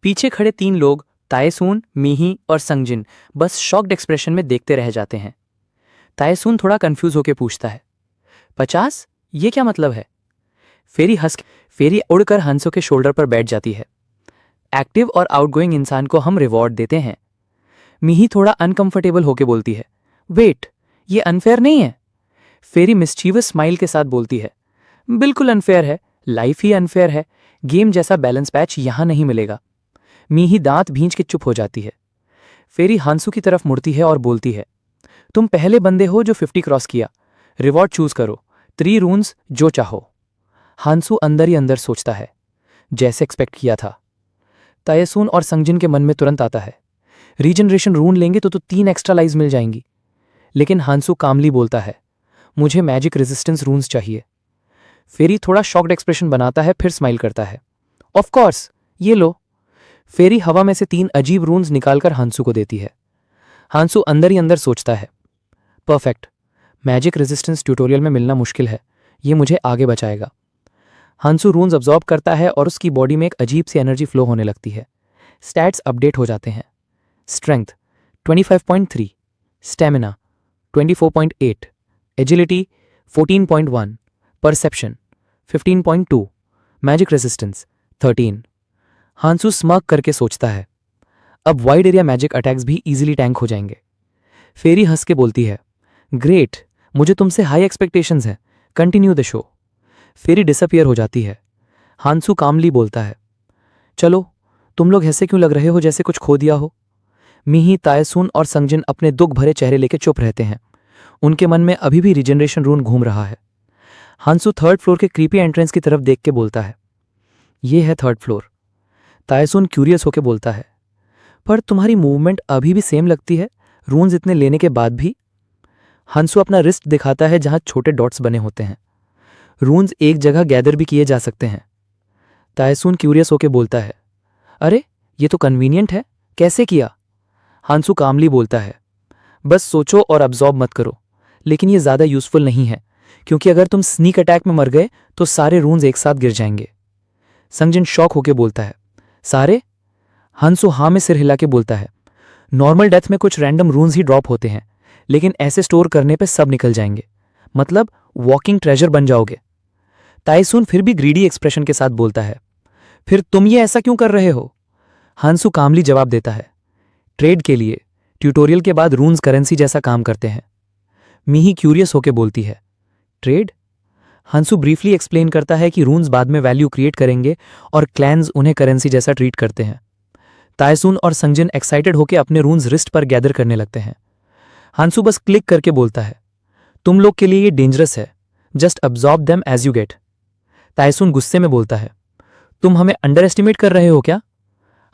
पीछे खड़े 3 लोग, तायसून, मिही और संगजिन, बस शॉक्ड एक्सप्रेशन में देखते रह जाते हैं। तायसून थोड़ा कंफ्यूज होकर पूछता है, 50? ये क्या मतलब है? फेरी उड़कर हंसू के शोल्डर पर बैठ जाती है। एक्टिव और आउटगोइंग इंसान को हम रिवॉर्ड देते हैं। मिही थोड़ा अनकंफर्टेबल होकर बोलती है, वेट, ये अनफेयर नहीं है? फेरी मिस्चीवस स्माइल के साथ बोलती है, बिल्कुल अनफेयर है, लाइफ ही अनफेयर है, गेम जैसा बैलेंस पैच यहां नहीं मिलेगा। मिही दांत भींच के चुप हो जाती है। फेरी हंसू की तरफ मुड़ती है और बोलती है, तुम पहले बंदे हो जो 50 क्रॉस किया, रिवॉर्ड चूज करो, 3 रून्स जो चाहो। हंसू अंदर ही अंदर सोचता है, जैसे एक्सपेक्ट किया था। तायसून और संगजिन के मन में तुरंत आता है, रीजनरेशन रून लेंगे तो 3 एक्स्ट्रा लाइव्स मिल जाएंगी। लेकिन हंसू कामली बोलता है, मुझे मैजिक रेजिस्टेंस रून्स चाहिए। फेरी थोड़ा शॉक्ड एक्सप्रेशन बनाता है, फिर स्माइल करता है, ऑफ कोर्स, ये लो। फेरी हवा में से 3 अजीब रून्स निकालकर हंसू को देती है। हंसू अंदर ही अंदर सोचता है, परफेक्ट, मैजिक रेजिस्टेंस ट्यूटोरियल में मिलना मुश्किल है, ये मुझे आगे बचाएगा। हंसू रून्स अब्जॉर्ब करता है और उसकी बॉडी में एक अजीब सी एनर्जी फ्लो होने लगती है। स्टैट्स अपडेट हो जाते हैं। Strength 25.3, stamina 24.8, agility 14.1, perception 15.2, magic resistance 13। Hansu smirk करके सोचता है, अब वाइड एरिया मैजिक अटैक्स भी इजीली टैंक हो जाएंगे। फेरी हंस के बोलती है, ग्रेट, मुझे तुमसे हाई एक्सपेक्टेशंस हैं, continue the show. Fairy disappear हो जाती है। हंसू कामली बोलता है, चलो, तुम लोग ऐसे क्यों लग रहे हो जैसे कुछ खो दिया हो? मिही, तायसून और संगजिन अपने दुख भरे चेहरे लेके चुप रहते हैं। उनके मन में अभी भी रिजनरेशन रून घूम रहा है। हंसू 3rd फ्लोर के क्रीपी एंट्रेंस की तरफ देख के बोलता है, ये है 3rd फ्लोर। तायसून क्यूरियस होके बोलता है, पर तुम्हारी मूवमेंट अभी भी सेम लगती है, रून्स इतने लेने के बाद भी। हंसू अपना रिस्ट दिखाता है जहां छोटे डॉट्स बने होते हैं। रून्स एक जगह गैदर भी किए जा सकते हैं। तायसून क्यूरियस होके बोलता है, अरे ये तो कन्वीनियंट है, कैसे किया? हंसू कामली बोलता है, बस सोचो और अब्जॉर्ब मत करो, लेकिन ये ज्यादा यूजफुल नहीं है, क्योंकि अगर तुम स्नीक अटैक में मर गए तो सारे रून्स एक साथ गिर जाएंगे। संगजिन शॉक होके बोलता है, सारे? हंसू हाँ में सिर हिला के बोलता है, नॉर्मल डेथ में कुछ रैंडम रून्स ही ड्रॉप होते हैं, लेकिन ऐसे स्टोर करने पे सब निकल जाएंगे, मतलब वॉकिंग ट्रेजर बन जाओगे। तायसून फिर भी ग्रीडी एक्सप्रेशन के साथ बोलता है, फिर तुम ये ऐसा क्यों कर रहे हो? हंसू कामली जवाब देता है, ट्रेड के लिए, ट्यूटोरियल के बाद रून्स करेंसी जैसा काम करते हैं। मिही क्यूरियस होके बोलती है, ट्रेड? हंसू ब्रीफली एक्सप्लेन करता है कि रून्स बाद में वैल्यू क्रिएट करेंगे और क्लैन्स उन्हें करेंसी जैसा ट्रीट करते हैं। तायसून और संगजिन एक्साइटेड होकर अपने रून्स रिस्ट पर गैदर करने लगते हैं। हंसू बस क्लिक करके बोलता है, तुम लोग के लिए ये डेंजरस है, just absorb them as you get. Taisun गुस्से में बोलता है, तुम हमें अंडर एस्टिमेट कर रहे हो क्या?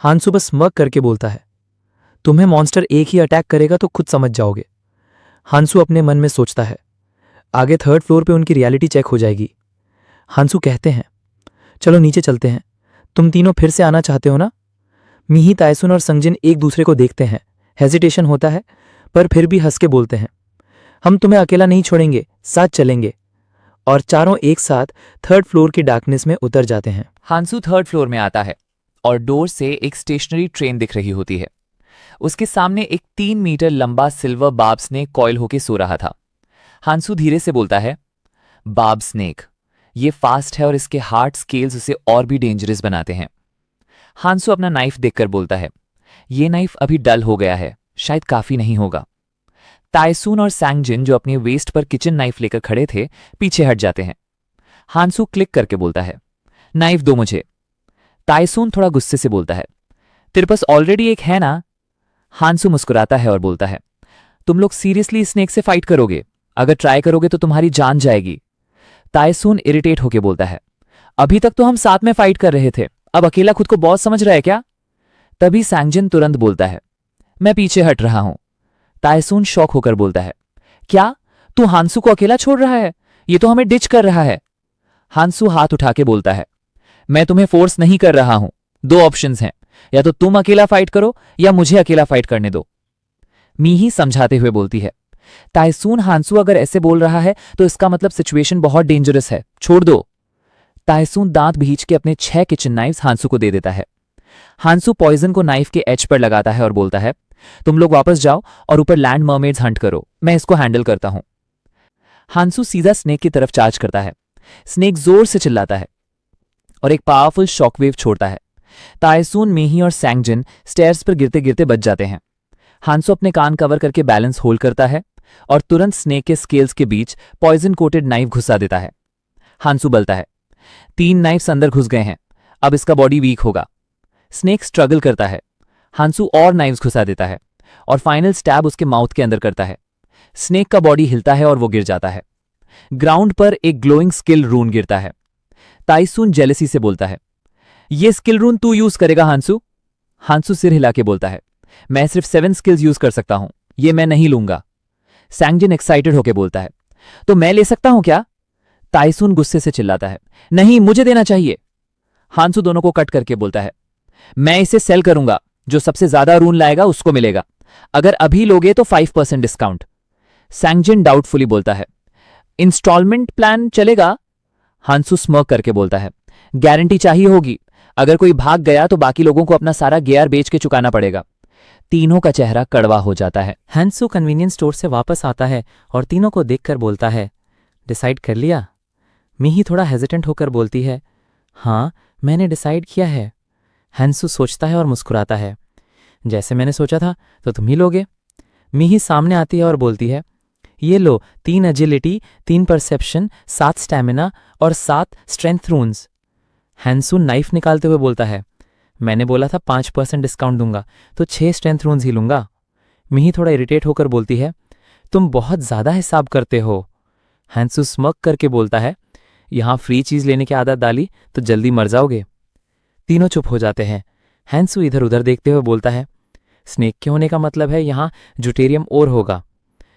हांसू बस स्मर्क करके बोलता है, तुम्हें मॉन्स्टर एक ही अटैक करेगा तो खुद समझ जाओगे। हांसू अपने मन में सोचता है, आगे 3rd फ्लोर पे उनकी रियलिटी चेक हो जाएगी। हांसू कहते हैं, चलो नीचे चलते हैं, तुम तीनों फिर से आना चाहते हो ना? मीही, ताइसून और संगजिन एक दूसरे को देखते हैं। हेजिटेशन होता है पर फिर भी हंस के बोलते हैं, हम तुम्हें अकेला नहीं छोड़ेंगे, साथ चलेंगे। और चारों एक साथ 3rd फ्लोर की डार्कनेस में उतर जाते हैं। हांसू 3rd फ्लोर में आता है और डोर से एक स्टेशनरी ट्रेन दिख रही होती है। उसके सामने एक 3 मीटर लंबा सिल्वर बाब स्नेक कॉइल होके सो रहा था। हांसू धीरे से बोलता है, बाब स्नेक, ये फास्ट है और इसके हार्ड स्केल्स उसे और भी डेंजरस बनाते हैं। हांसू अपना नाइफ देखकर बोलता है, ये नाइफ अभी डल हो गया है, शायद काफी नहीं होगा। ताइसून और सैंगजिन जो अपने वेस्ट पर किचन नाइफ लेकर खड़े थे, पीछे हट जाते हैं। हांसू क्लिक करके बोलता है, नाइफ दो मुझे। ताइसून थोड़ा गुस्से से बोलता है, तेरे पास ऑलरेडी एक है ना? हांसू मुस्कुराता है और बोलता है, तुम लोग सीरियसली स्नेक से फाइट करोगे? अगर ट्राई करोगे तो तुम्हारी जान जाएगी। ताइसून इरिटेट होकर बोलता है, अभी तक तो हम साथ में फाइट कर रहे थे, अब अकेला खुद को बॉस समझ रहा है क्या? तभी सैंगजिन तुरंत बोलता है, मैं पीछे हट रहा हूं। ताइसून शॉक होकर बोलता है, क्या तू हांसू को अकेला छोड़ रहा है? ये तो हमें डिच कर रहा है। हांसू हाथ उठा के बोलता है, मैं तुम्हें फोर्स नहीं कर रहा हूं, 2 ऑप्शंस हैं, या तो तुम अकेला फाइट करो या मुझे अकेला फाइट करने दो। मीही समझाते हुए बोलती है, ताइसून, हांसू अगर ऐसे बोल रहा है तो इसका मतलब सिचुएशन बहुत डेंजरस है, छोड़ दो। ताइसून दांत भींच के अपने 6 किचन नाइफ्स हांसू को दे देता है। हांसू पॉइजन को नाइफ के एज पर लगाता है और बोलता है, तुम लोग वापस जाओ और ऊपर लैंड मर्मेड्स हंट करो, मैं इसको हैंडल करता हूं। हांसू सीधा स्नेक की तरफ चार्ज करता है। स्नेक जोर से चिल्लाता है और एक पावरफुल शॉकवेव छोड़ता है। ताइसून, मीही और सैंगजिन स्टेयर्स पर गिरते गिरते बच जाते हैं। हांसू अपने कान कवर करके बैलेंस होल्ड करता है और तुरंत स्नेक के स्केल्स के बीच पॉइजन कोटेड नाइफ घुसा देता है। हांसू बोलता है, 3 नाइफ्स अंदर घुस गए हैं, अब इसका बॉडी वीक होगा। स्नेक स्ट्रगल करता है। हांसू और नाइफ्स घुसा देता है और फाइनल स्टैब उसके माउथ के अंदर करता है। स्नेक का बॉडी हिलता है और वो गिर जाता है। ग्राउंड पर एक ग्लोइंग स्किल रून गिरता है। ताइसून जेलसी से बोलता है, ये स्किल रून तू यूज करेगा हांसू? हांसू सिर हिला के बोलता है, मैं सिर्फ 7 स्किल्स यूज कर सकता हूं, ये मैं नहीं लूंगा। सैंगजिन एक्साइटेड होकर बोलता है, तो मैं ले सकता हूं क्या? ताइसून गुस्से से चिल्लाता है, नहीं, मुझे देना चाहिए। हांसू दोनों को कट करके बोलता है, मैं इसे सेल करूंगा, जो सबसे ज्यादा रून लाएगा उसको मिलेगा, अगर अभी लोगे तो 5% डिस्काउंट। सैंगजिन डाउटफुली बोलता है, इंस्टॉलमेंट प्लान चलेगा? हांसू स्मर्क करके बोलता है, गारंटी चाहिए होगी, अगर कोई भाग गया तो बाकी लोगों को अपना सारा गियर बेच के चुकाना पड़ेगा। तीनों का चेहरा कड़वा हो जाता है। हांसू कन्वीनियंस स्टोर से वापस आता है और तीनों को देखकर बोलता है, डिसाइड कर लिया? मीही थोड़ा हेजिटेंट होकर बोलती है, हाँ, मैंने डिसाइड किया है। हांसू सोचता है और मुस्कुराता है, जैसे मैंने सोचा था तो तुम ही लोगे। मीही सामने आती है और बोलती है, ये लो, 3 एजिलिटी, 3 परसेप्शन, 7 स्टैमिना और 7 स्ट्रेंथ रून्स। हांसू नाइफ निकालते हुए बोलता है, मैंने बोला था 5% डिस्काउंट दूंगा, तो 6 स्ट्रेंथ रून्स ही लूंगा। मीही थोड़ा इरिटेट होकर बोलती है, तुम बहुत ज्यादा हिसाब करते हो। हांसू स्मक करके बोलता है, यहां फ्री चीज लेने की आदत डाली तो जल्दी मर जाओगे। तीनों चुप हो जाते हैं। हांसू इधर उधर देखते हुए बोलता है, स्नेक के होने का मतलब है यहां जुटेरियम ओर होगा।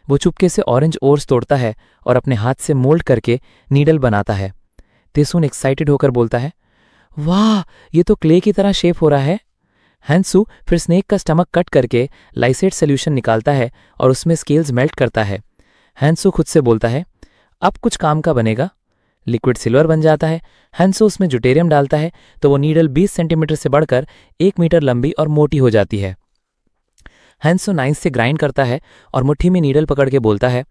वो चुपके से ऑरेंज ओर्स तोड़ता है और अपने हाथ से मोल्ड करके नीडल बनाता है। तेसून एक्साइटेड होकर बोलता है, वाह, ये तो क्ले की तरह शेप हो रहा है। हांसू फिर स्नेक का स्टमक कट करके लाइसेट सोल्यूशन निकालता है और उसमें स्केल्स मेल्ट करता है। हांसू खुद से बोलता है, अब कुछ काम का बनेगा। लिक्विड सिल्वर बन जाता है। हांसू उसमें जुटेरियम डालता है तो वो नीडल 20 सेंटीमीटर से बढ़कर 1 मीटर लंबी और मोटी हो जाती है। हांसू नाइफ से ग्राइंड करता है और मुट्ठी में नीडल पकड़ के बोलता है,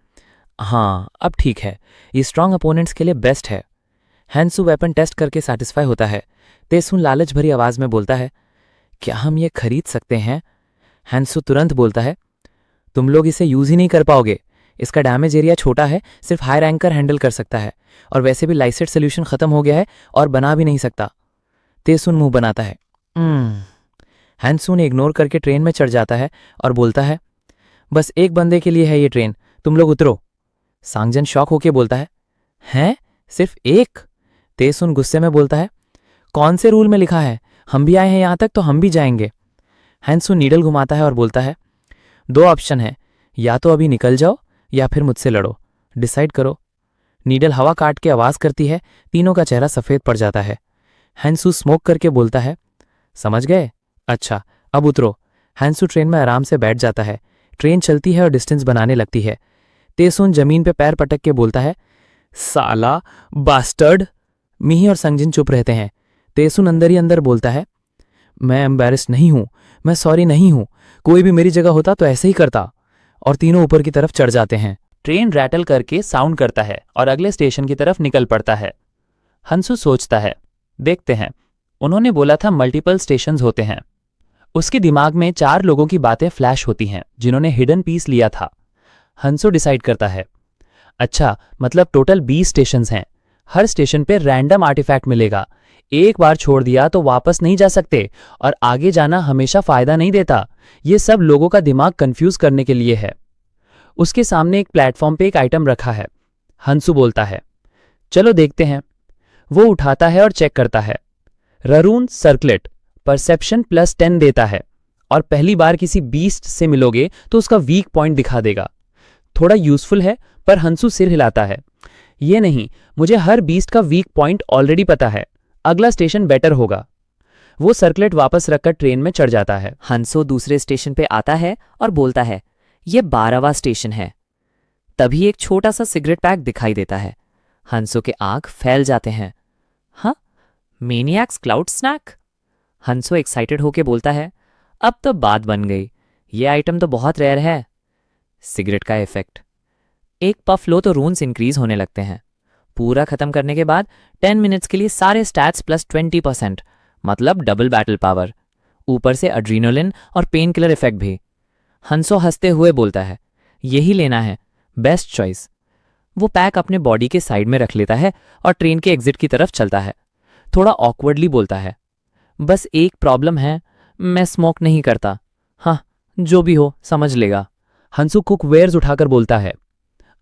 हाँ, अब ठीक है, ये स्ट्रांग अपोनेंट्स के लिए बेस्ट है। हांसू वेपन टेस्ट करके सैटिस्फाई होता है। तेसून लालच भरी आवाज में बोलता है, क्या हम ये खरीद सकते हैं? हांसू तुरंत बोलता है, तुम लोग इसे यूज ही नहीं कर पाओगे, इसका डैमेज एरिया छोटा है, सिर्फ हाई रैंकर हैंडल कर सकता है, और वैसे भी लाइसेट सोल्यूशन खत्म हो गया है और बना भी नहीं सकता। तेसून मुंह बनाता है। हांसू ने इग्नोर करके ट्रेन में चढ़ जाता है और बोलता है, बस एक बंदे के लिए है ये ट्रेन, तुम लोग उतरो। सांगजन शॉक होके बोलता है, हैं? सिर्फ एक? तेसुन गुस्से में बोलता है, कौन से रूल में लिखा है? हम भी आए हैं यहां तक तो हम भी जाएंगे। हैंसू नीडल घुमाता है और बोलता है, दो ऑप्शन है, या तो अभी निकल जाओ या फिर मुझसे लड़ो, डिसाइड करो। नीडल हवा काट के आवाज करती है, तीनों का चेहरा सफेद पड़ जाता है। हैंसू स्मोक करके बोलता है, समझ गए? अच्छा, अब उतरो। हैंसू ट्रेन में आराम से बैठ जाता है। ट्रेन चलती है और डिस्टेंस बनाने लगती है। तेसुन जमीन पे पैर पटक के बोलता है, साला बास्टर्ड। मिही और संगजिन चुप रहते हैं। तेसुन अंदर ही अंदर बोलता है, मैं एम्बैरेस्ड नहीं हूं, मैं सॉरी नहीं हूं, कोई भी मेरी जगह होता तो ऐसे ही करता। और तीनों ऊपर की तरफ चढ़ जाते हैं। ट्रेन रैटल करके साउंड करता है और अगले स्टेशन की तरफ निकल पड़ता है। हंसू सोचता है, देखते हैं, उन्होंने बोला था मल्टीपल स्टेशंस होते हैं। उसके दिमाग में 4 लोगों की बातें फ्लैश होती हैं जिन्होंने हिडन पीस लिया था। हंसू डिसाइड करता है, अच्छा मतलब टोटल 20 स्टेशंस हैं। हर स्टेशन पे रैंडम आर्टिफैक्ट मिलेगा। एक बार छोड़ दिया तो वापस नहीं जा सकते और आगे जाना हमेशा फायदा नहीं देता। ये सब लोगों का दिमाग कंफ्यूज करने के लिए है। उसके सामने एक प्लेटफॉर्म पे एक आइटम रखा है। हंसू बोलता है, चलो देखते हैं। वो उठाता है और चेक करता है। ररून सर्कलेट परसेप्शन +10 देता है और पहली बार किसी बीस्ट से मिलोगे तो उसका वीक पॉइंट दिखा देगा। थोड़ा यूजफुल है, पर हंसू सिर हिलाता है। ये नहीं, मुझे हर बीस्ट का वीक पॉइंट ऑलरेडी पता है। अगला स्टेशन बेटर होगा। वो सर्कलेट वापस रखकर ट्रेन में चढ़ जाता है। हंसो दूसरे स्टेशन पे आता है और बोलता है, ये 12वां स्टेशन है। तभी एक छोटा सा सिगरेट पैक दिखाई देता है। हंसो के आंख फैल जाते हैं। हाँ, मेनियाक्स क्लाउड स्नैक। हंसो एक्साइटेड होके बोलता है, अब तो बात बन गई, ये आइटम तो बहुत रेयर है। सिगरेट का इफेक्ट, एक पफ लो तो रून्स इंक्रीज होने लगते हैं। पूरा खत्म करने के बाद 10 मिनट्स के लिए सारे स्टैट्स +20%, मतलब डबल बैटल पावर। ऊपर से एड्रेनालिन और पेन किलर इफेक्ट भी। हंसो हंसते हुए बोलता है, यही लेना है, बेस्ट चॉइस। वो पैक अपने बॉडी के साइड में रख लेता है और ट्रेन के एग्जिट की तरफ चलता है। थोड़ा ऑकवर्डली बोलता है, बस एक प्रॉब्लम है, मैं स्मोक नहीं करता। हाँ, जो भी हो समझ लेगा। हंसू कुकवेयर्स उठाकर बोलता है,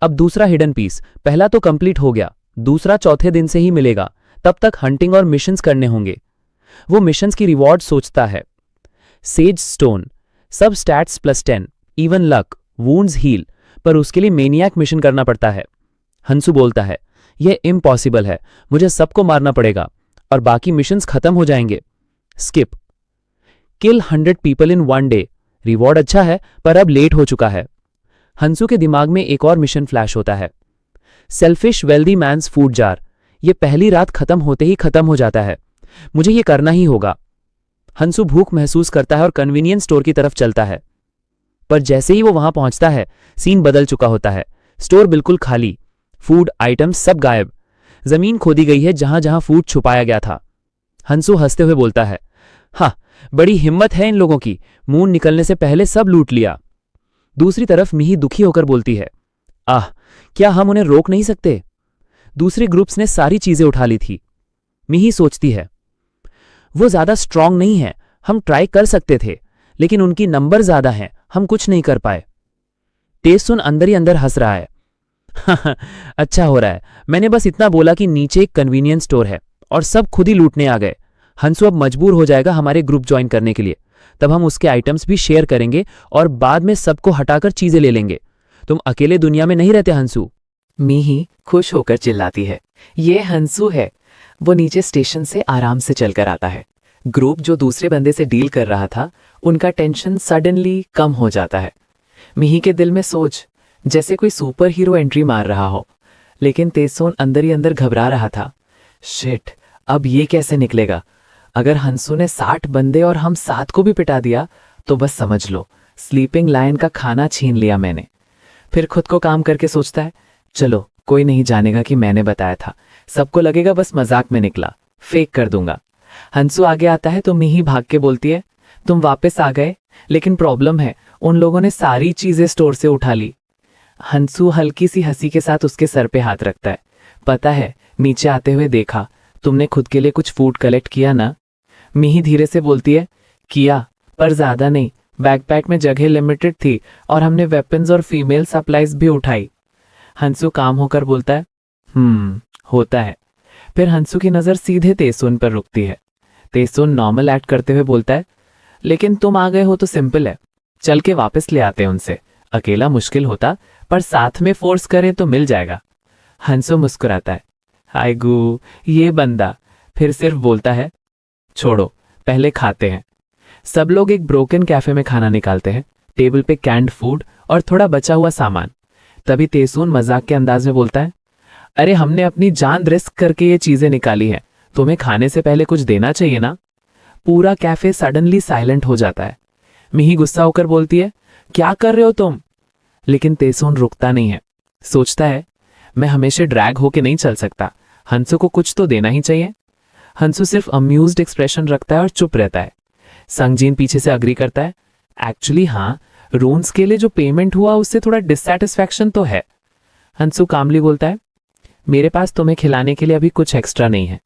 अब दूसरा हिडन पीस, पहला तो कंप्लीट हो गया, दूसरा चौथे दिन से ही मिलेगा। तब तक हंटिंग और मिशंस करने होंगे। वो मिशंस की रिवॉर्ड सोचता है। सेज स्टोन, सब stats +10, even luck, wounds heal, पर उसके लिए मेनियाक मिशन करना पड़ता है। हंसू बोलता है, यह इम्पॉसिबल है, मुझे सबको मारना पड़ेगा और बाकी मिशंस खत्म हो जाएंगे। Skip, kill 100 people in 1 day, reward अच्छा है पर अब लेट हो चुका है। हंसू के दिमाग में एक और मिशन फ्लैश होता है। Selfish wealthy man's food jar, ये पहली रात खत्म होते ही खत्म हो जाता है, मुझे ये करना ही होगा। हंसू भूख महसूस करता है और कन्वीनियंस स्टोर की तरफ चलता है, पर जैसे ही वो वहां पहुंचता है सीन बदल चुका होता है। स्टोर बिल्कुल खाली, फूड आइटम्स सब गायब, जमीन खोदी गई है जहां जहां फूड छुपाया गया था। हंसू हंसते हुए बोलता है, हाँ, बड़ी हिम्मत है इन लोगों की, मून निकलने से पहले सब लूट लिया। दूसरी तरफ मिही दुखी होकर बोलती है, आह, क्या हम उन्हें रोक नहीं सकते? दूसरे ग्रुप्स ने सारी चीजें उठा ली थी। मिही सोचती है, वो ज्यादा स्ट्रांग नहीं है, हम ट्राई कर सकते थे, लेकिन उनकी नंबर ज्यादा हैं, हम कुछ नहीं कर पाए। तेसुन अंदर ही अंदर हंस रहा है। अच्छा हो रहा है, मैंने बस इतना बोला कि नीचे एक कन्वीनियंस स्टोर है और सब खुद ही लूटने आ गए। हंसू अब मजबूर हो जाएगा हमारे ग्रुप ज्वाइन करने के लिए, तब हम उसके आइटम्स भी शेयर करेंगे और बाद में सबको हटाकर चीजें ले लेंगे। तुम अकेले दुनिया में नहीं रहते हंसू। मिही खुश होकर चिल्लाती है, ये हंसू है। वो नीचे स्टेशन से आराम से चलकर आता है। ग्रुप जो दूसरे बंदे से डील कर रहा था, उनका टेंशन सडनली कम हो जाता है। मिही के दिल में सोच जैसे कोई सुपर हीरो एंट्री मार रहा हो, लेकिन तेसोन अंदर ही अंदर घबरा रहा था। शिट, अब ये कैसे निकलेगा? अगर हंसू ने 60 बंदे और हम 7 को भी पिटा दिया तो बस समझ लो स्लीपिंग लायन का खाना छीन लिया मैंने। फिर खुद को काम करके सोचता है, चलो कोई नहीं जानेगा कि मैंने बताया था, सबको लगेगा बस मजाक में निकला, फेक कर दूंगा। हंसू आगे आता है तो मिही भाग के बोलती है, तुम वापस आ गए, लेकिन प्रॉब्लम है, उन लोगों ने सारी चीजें स्टोर से उठा ली। हंसू हल्की सी हंसी के साथ उसके सर पे हाथ रखता है। पता है, नीचे आते हुए देखा, तुमने खुद के लिए कुछ फूड कलेक्ट किया ना? मिही धीरे से बोलती है, किया, पर ज्यादा नहीं, बैकपैक में जगह लिमिटेड थी और हमने वेपन्स और फीमेल सप्लाईज भी उठाई। हंसू काम होकर बोलता है, होता है। फिर हंसू की नज़र सीधे तेसुन पर रुकती है। तेसुन नॉर्मल एक्ट करते हुए बोलता है, लेकिन तुम आ गए हो तो सिंपल है, चल के वापस ले आते हैं उनसे। अकेला मुश्किल होता, पर साथ में फोर्स करें तो मिल जाएगा। हंसू मुस्कुराता है, हाय गू, ये बंदा। फिर सिर्फ बोलता है, छोड़ो पहले खाते हैं। सब लोग एक ब्रोकन कैफे में खाना निकालते हैं। टेबल पे कैंड फूड और थोड़ा बचा हुआ सामान। तभी तेसून मजाक के अंदाज में बोलता है, अरे हमने अपनी जान रिस्क करके ये चीजें निकाली हैं, तुम्हें खाने से पहले कुछ देना चाहिए ना। पूरा कैफे सडनली साइलेंट हो जाता है। मिही गुस्सा होकर बोलती है, क्या कर रहे हो तुम? लेकिन तेसून रुकता नहीं है। सोचता है, मैं हमेशा ड्रैग होके नहीं चल सकता, हंसू को कुछ तो देना ही चाहिए। हंसू सिर्फ अम्यूज्ड एक्सप्रेशन रखता है और चुप रहता है। संगजीन पीछे से अग्री करता है, एक्चुअली हाँ, रून्स के लिए जो पेमेंट हुआ उससे थोड़ा डिससैटिस्फैक्शन तो है। हंसू कामली बोलता है, मेरे पास तुम्हें खिलाने के लिए अभी कुछ एक्स्ट्रा नहीं है।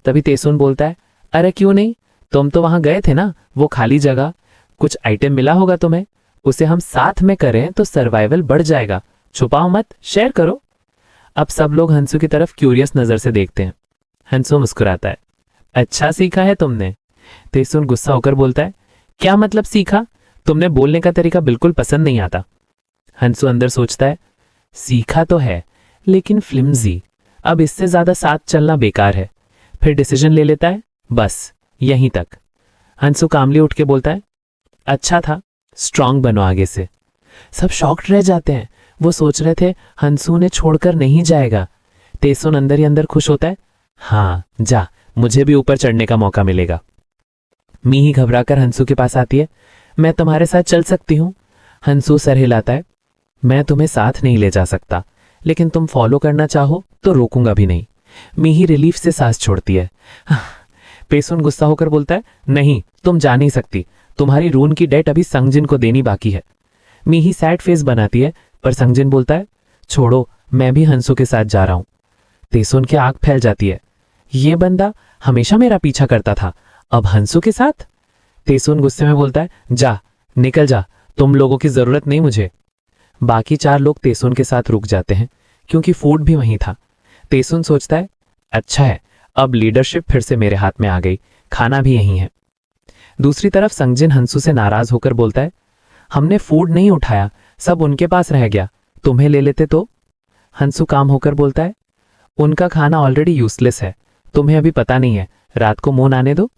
तभी तेसून बोलता है, अरे क्यों नहीं, तुम तो वहां गए थे ना, वो खाली जगह, कुछ आइटम मिला होगा तुम्हें, उसे हम साथ में करें तो सर्वाइवल बढ़ जाएगा। छुपाओ मत, शेयर करो। अब सब लोग हंसू की तरफ क्यूरियस नजर से देखते हैं। हंसू मुस्कुराता है, अच्छा सीखा है तुमने। तेसून गुस्सा होकर बोलता है, क्या मतलब सीखा? तुमने बोलने का तरीका बिल्कुल पसंद नहीं आता। हंसू अंदर सोचता है, सीखा तो है लेकिन फ्लिम्जी, अब इससे ज्यादा साथ चलना बेकार है। फिर डिसीजन ले लेता है, बस यहीं तक। हंसू कामली उठ के बोलता है, अच्छा था, स्ट्रांग बनो आगे से। सब शॉक्ड रह जाते हैं। वो सोच रहे थे हंसू ने छोड़कर नहीं जाएगा। तेसून अंदर ही अंदर खुश होता है, हाँ जा, मुझे भी ऊपर चढ़ने का मौका मिलेगा। मीही घबराकर हंसू के पास आती है, मैं तुम्हारे साथ चल सकती हूँ। हंसू सर हिलाता है, मैं तुम्हें साथ नहीं ले जा सकता, लेकिन तुम फॉलो करना चाहो तो रोकूंगा भी नहीं। मीही रिलीफ से सांस छोड़ती है। पेसून गुस्सा होकर बोलता है, नहीं, तुम जा नहीं सकती, तुम्हारी रून की डेट अभी संगजिन को देनी बाकी है। मीही सैड फेस बनाती है, पर संगजिन बोलता है, छोड़ो, मैं भी हंसू के साथ जा रहा हूं। तेसून की आंख फैल जाती है, ये बंदा हमेशा मेरा पीछा करता था, अब हंसू के साथ? तेसून गुस्से में बोलता है, जा, निकल जा, तुम लोगों की जरूरत नहीं मुझे। बाकी 4 लोग तेसून के साथ रुक जाते हैं, क्योंकि फूड भी वहीं था। तेसून सोचता है, अच्छा है, अब लीडरशिप फिर से मेरे हाथ में आ गई, खाना भी यहीं है। दूसरी तरफ संगजिन हंसू से नाराज होकर बोलता है, हमने फूड नहीं उठाया, सब उनके पास रह गया, तुम्हें ले लेते तो? हंसू काम होकर बोलता है, उनका खाना ऑलरेडी यूजलेस है, तुम्हें अभी पता नहीं है, रात को मून आने दो।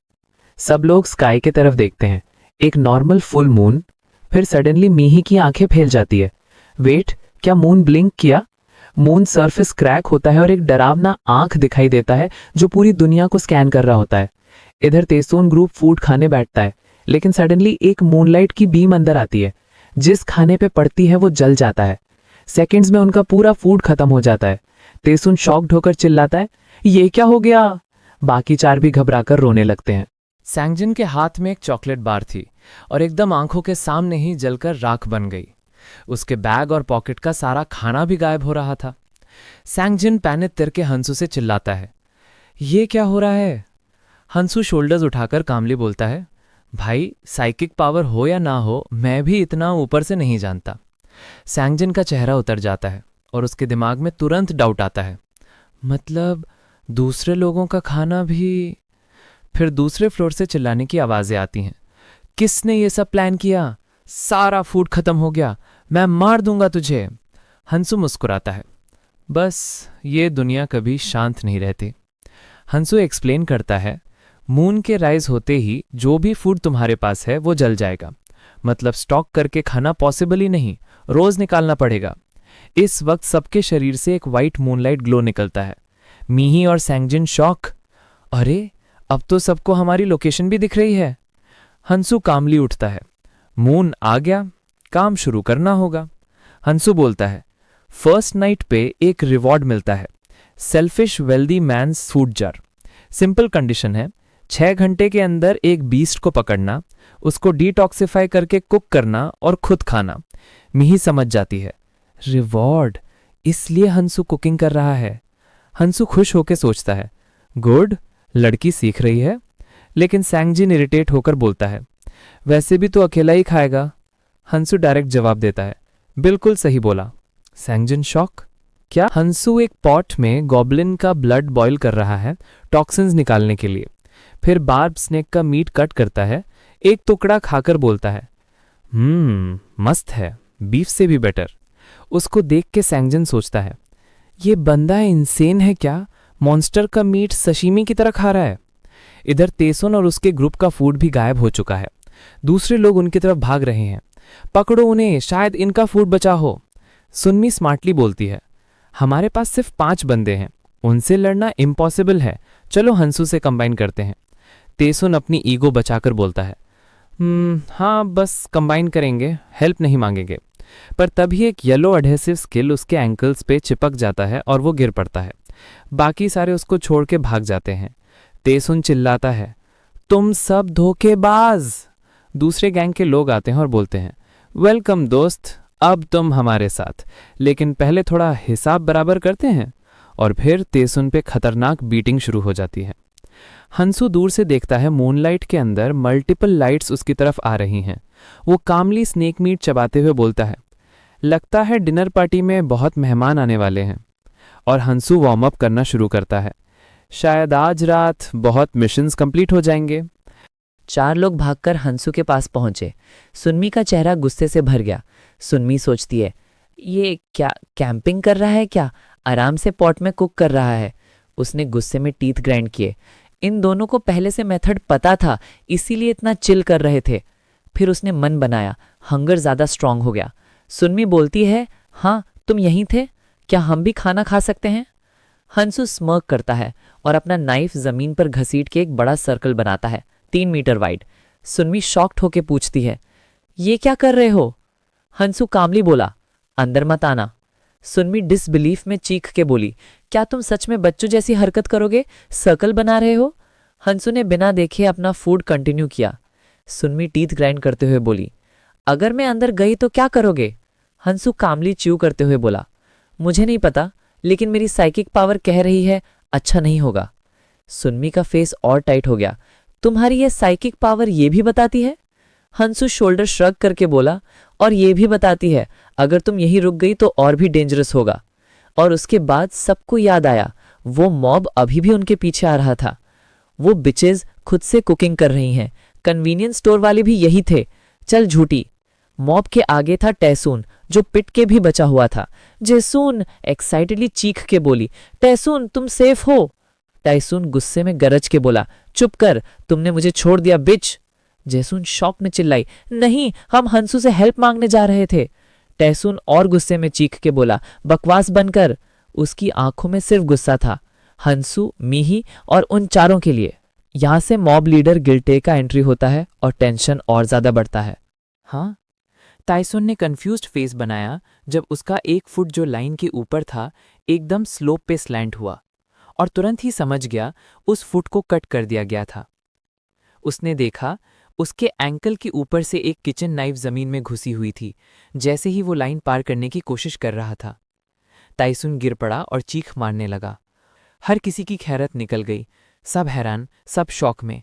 सब लोग स्काई की तरफ देखते हैं, एक नॉर्मल फुल मून। फिर सडनली मीही की आंखें फैल जाती है, वेट, क्या मून ब्लिंक किया? मून सरफेस क्रैक होता है और एक डरावना आंख दिखाई देता है जो पूरी दुनिया को स्कैन कर रहा होता है। इधर तेसून ग्रुप फूड खाने बैठता है, लेकिन सडनली एक मूनलाइट की बीम अंदर आती है, जिस खाने पे पड़ती है वो जल जाता है। सेकंड्स में उनका पूरा फूड खत्म हो जाता है। तेसून शॉक्ड होकर चिल्लाता है, ये क्या हो गया? बाकी 4 भी घबराकर रोने लगते हैं। सैंगजिन के हाथ में एक चॉकलेट बार थी और एकदम आंखों के सामने ही जलकर राख बन गई। उसके बैग और पॉकेट का सारा खाना भी गायब हो रहा था। सैंगजिन पैनिक करके हंसू से चिल्लाता है, ये क्या हो रहा है? हंसू शोल्डर्स उठाकर कामली बोलता है, भाई, साइकिक पावर हो या ना हो, मैं भी इतना ऊपर से नहीं जानता। सैंगजिन का चेहरा उतर जाता है और उसके दिमाग में तुरंत डाउट आता है, मतलब दूसरे लोगों का खाना भी? फिर दूसरे फ्लोर से चिल्लाने की आवाजें आती हैं, किसने ये सब प्लान किया? सारा फूड खत्म हो गया, मैं मार दूंगा तुझे। हंसू मुस्कुराता है, बस ये दुनिया कभी शांत नहीं रहती। हंसू एक्सप्लेन करता है, मून के राइज होते ही जो भी फूड तुम्हारे पास है वो जल जाएगा, मतलब स्टॉक करके खाना पॉसिबल ही नहीं, रोज निकालना पड़ेगा। इस वक्त सबके शरीर से एक वाइट मूनलाइट ग्लो निकलता है। मीही और सैंगजिन शॉक, अरे अब तो सबको हमारी लोकेशन भी दिख रही है। हंसू कामली उठता है, मून आ गया, काम शुरू करना होगा। हंसू बोलता है, फर्स्ट नाइट पे एक रिवॉर्ड मिलता है, selfish wealthy man's food jar. Simple condition है, 6 घंटे के अंदर एक बीस्ट को पकड़ना, उसको डिटॉक्सिफाई करके कुक करना और खुद खाना। मिही समझ जाती है, रिवॉर्ड, इसलिए हंसू कुकिंग कर रहा है। हंसू खुश होकर सोचता है, गुड, लड़की सीख रही है। लेकिन सैंगजिन इरिटेट होकर बोलता है, वैसे भी तो अकेला ही खाएगा। हंसू डायरेक्ट जवाब देता है, बिल्कुल सही बोला। सैंगजिन शॉक, क्या? हंसू एक पॉट में गॉब्लिन का ब्लड बॉईल कर रहा है टॉक्सिन्स निकालने के लिए। फिर बार्ब स्नेक का मीट कट करता है, एक टुकड़ा खाकर बोलता है, मस्त है, बीफ से भी बेटर। उसको देख के सैंगजिन सोचता है, ये बंदा इंसेन है क्या? मॉन्स्टर का मीट सशीमी की तरह खा रहा है। इधर तेसुन और उसके ग्रुप का फूड भी गायब हो चुका है। दूसरे लोग उनकी तरफ भाग रहे हैं। पकड़ो उन्हें, शायद इनका फूड बचा हो। सुन्मी स्मार्टली बोलती है, हमारे पास सिर्फ 5 बंदे हैं, उनसे लड़ना इम्पॉसिबल है, चलो हंसू से कंबाइन करते हैं। तेसुन अपनी ईगो बचाकर बोलता है, हाँ बस कंबाइन करेंगे, हेल्प नहीं मांगेंगे। पर तभी एक येलो एडहेसिव स्किल उसके एंकल्स पे चिपक जाता है और वो गिर पड़ता है। बाकी सारे उसको छोड़ के भाग जाते हैं। तेसुन चिल्लाता है, तुम सब धोखेबाज। दूसरे गैंग के लोग आते हैं और बोलते हैं, वेलकम दोस्त, अब तुम हमारे साथ, लेकिन पहले थोड़ा हिसाब बराबर करते हैं। और फिर तेसुन पे खतरनाक बीटिंग शुरू हो जाती है। हंसू दूर से देखता है मूनलाइट के अंदर मल्टीपल लाइट्स उसकी तरफ आ रही हैं। वो कामली स्नेक मीट चबाते हुए बोलता है, लगता है डिनर पार्टी में बहुत मेहमान आने वाले हैं। और हंसू वार्म अप करना शुरू करता है, शायद आज रात बहुत मिशंस कंप्लीट हो जाएंगे। 4 लोग भागकर हंसू के पास पहुंचे। सुन्मी का चेहरा गुस्से से भर गया। सुन्मी सोचती है, ये क्या कैंपिंग कर रहा है क्या? आराम से पॉट में कुक कर रहा है। उसने गुस्से में टीथ ग्राइंड किए। इन दोनों को पहले से मेथड पता था, इसीलिए इतना चिल कर रहे थे। फिर उसने मन बनाया, हंगर ज्यादा स्ट्रांग हो गया। सुन्मी बोलती है, हाँ तुम यहीं थे, क्या हम भी खाना खा सकते हैं? हंसू स्मर्क करता है और अपना नाइफ जमीन पर घसीट के एक बड़ा सर्कल बनाता है, 3 मीटर वाइड। सुन्मी शॉक्ड होके पूछती है, ये क्या कर रहे हो? हंसू कामली बोला, अंदर मत आना। सुन्मी डिसबिलीफ में चीख के बोली, क्या तुम सच में बच्चों जैसी हरकत करोगे? सर्कल बना रहे हो? हंसू ने बिना देखे अपना फूड कंटिन्यू किया। सुन्मी टीथ ग्राइंड करते हुए बोली, अगर मैं अंदर गई तो क्या करोगे? हंसू कामली च्यू करते हुए बोला, मुझे नहीं पता, लेकिन मेरी साइकिक पावर कह रही है अच्छा नहीं होगा। सुन्मी का फेस और टाइट हो गया, तुम्हारी ये साइकिक पावर ये भी बताती है? हंसू शोल्डर श्रग करके बोला, और ये भी बताती है अगर तुम यहीं रुक गई तो और भी डेंजरस होगा। और उसके बाद सबको याद आया, वो मॉब अभी भी उनके पीछे आ रहा था। वो बिचेज खुद से कुकिंग कर रही हैं। कन्वीनियंस स्टोर वाले भी यही थे। चल झूठी। मॉब के आगे था टैसून, जो पिट के भी बचा हुआ था। जेसून एक्साइटेडली चीख के बोली, टैसून तुम सेफ हो। टैसून गुस्से में गरज के बोला, चुप कर, तुमने मुझे छोड़ दिया बिच। जेसून शॉक में चिल्लाई, नहीं, हम हंसू से हेल्प मांगने जा रहे थे। टैसून और गुस्से में चीख के बोला, बकवास बंद कर। उसकी आंखों में सिर्फ गुस्सा था, हंसू, मीही और उन चारों के लिए। यहां से मॉब लीडर गिल्टे का एंट्री होता है और टेंशन और ज्यादा बढ़ता है। हाँ, ताइसुन ने कंफ्यूज्ड फेस बनाया जब उसका 1 फुट जो लाइन के ऊपर था एकदम स्लोप पे स्लैंट हुआ, और तुरंत ही समझ गया उस फुट को कट कर दिया गया था। उसने देखा उसके एंकल के ऊपर से एक किचन नाइफ जमीन में घुसी हुई थी, जैसे ही वो लाइन पार करने की कोशिश कर रहा था। ताइसुन गिर पड़ा और चीख मारने लगा। हर किसी की खैरत निकल गई, सब हैरान, सब शॉक में।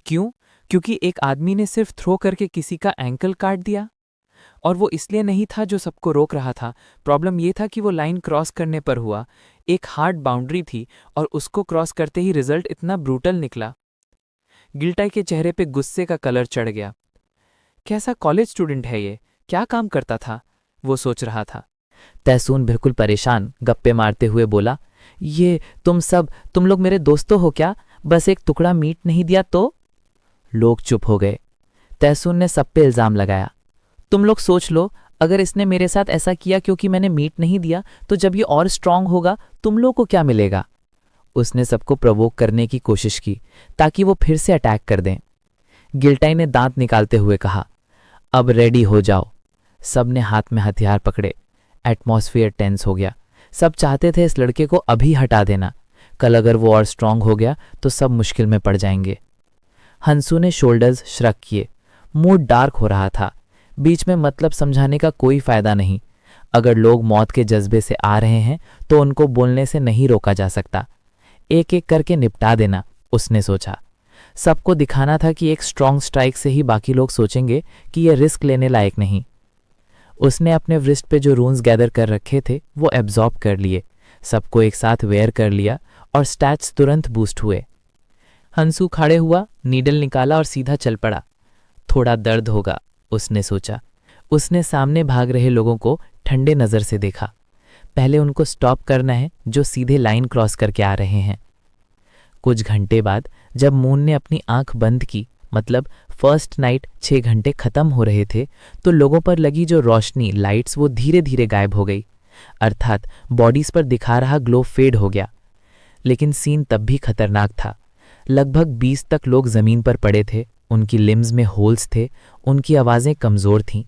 क्यों? क्योंकि एक आदमी ने सिर्फ थ्रो करके किसी का एंकल काट दिया। और वो इसलिए नहीं था जो सबको रोक रहा था, प्रॉब्लम ये था कि वो लाइन क्रॉस करने पर हुआ। एक हार्ड बाउंड्री थी और उसको क्रॉस करते ही रिजल्ट इतना ब्रूटल निकला। गिल्टाई के चेहरे पे गुस्से का कलर चढ़ गया। कैसा कॉलेज स्टूडेंट है ये, क्या काम करता था, वो सोच रहा था। तैसून बिल्कुल परेशान गप्पे मारते हुए बोला, ये तुम लोग मेरे दोस्तों हो क्या? बस एक टुकड़ा मीट नहीं दिया तो? लोग चुप हो गए। तैसून ने सब पे इल्जाम लगाया, तुम लोग सोच लो, अगर इसने मेरे साथ ऐसा किया क्योंकि मैंने मीट नहीं दिया, तो जब ये और स्ट्रांग होगा तुम लोग को क्या मिलेगा? उसने सबको प्रवोक करने की कोशिश की ताकि वो फिर से अटैक कर दें। गिल्टाई ने दांत निकालते हुए कहा, अब रेडी हो जाओ। सब ने हाथ में हथियार पकड़े। एटमॉस्फेयर टेंस हो गया। सब चाहते थे इस लड़के को अभी हटा देना। कल अगर वो और स्ट्रांग हो गया तो सब मुश्किल में पड़ जाएंगे। हंसू ने शोल्डर्स श्रक किए। मूड डार्क हो रहा था। बीच में मतलब समझाने का कोई फायदा नहीं। अगर लोग मौत के जज्बे से आ रहे हैं तो उनको बोलने से नहीं रोका जा सकता। एक एक करके निपटा देना, उसने सोचा। सबको दिखाना था कि एक स्ट्रांग स्ट्राइक से ही बाकी लोग सोचेंगे कि ये रिस्क लेने लायक नहीं। उसने अपने व्रिस्ट पे जो रून्स गैदर कर रखे थे वो एब्जॉर्ब कर लिए। सबको एक साथ वेयर कर लिया और स्टैट्स तुरंत बूस्ट हुए। हंसू खड़े हुआ, नीडल निकाला और सीधा चल पड़ा। थोड़ा दर्द होगा, उसने सोचा। उसने सामने भाग रहे लोगों को ठंडे नज़र से देखा। पहले उनको स्टॉप करना है जो सीधे लाइन क्रॉस करके आ रहे हैं। कुछ घंटे बाद जब मून ने अपनी आंख बंद की, मतलब फर्स्ट नाइट 6 घंटे खत्म हो रहे थे, तो लोगों पर लगी जो रोशनी, लाइट्स, वो धीरे धीरे गायब हो गई। अर्थात बॉडीज पर दिखा रहा ग्लो फेड हो गया। लेकिन सीन तब भी खतरनाक था। लगभग 20 तक लोग जमीन पर पड़े थे। उनकी लिम्स में होल्स थे, उनकी आवाज़ें कमज़ोर थीं।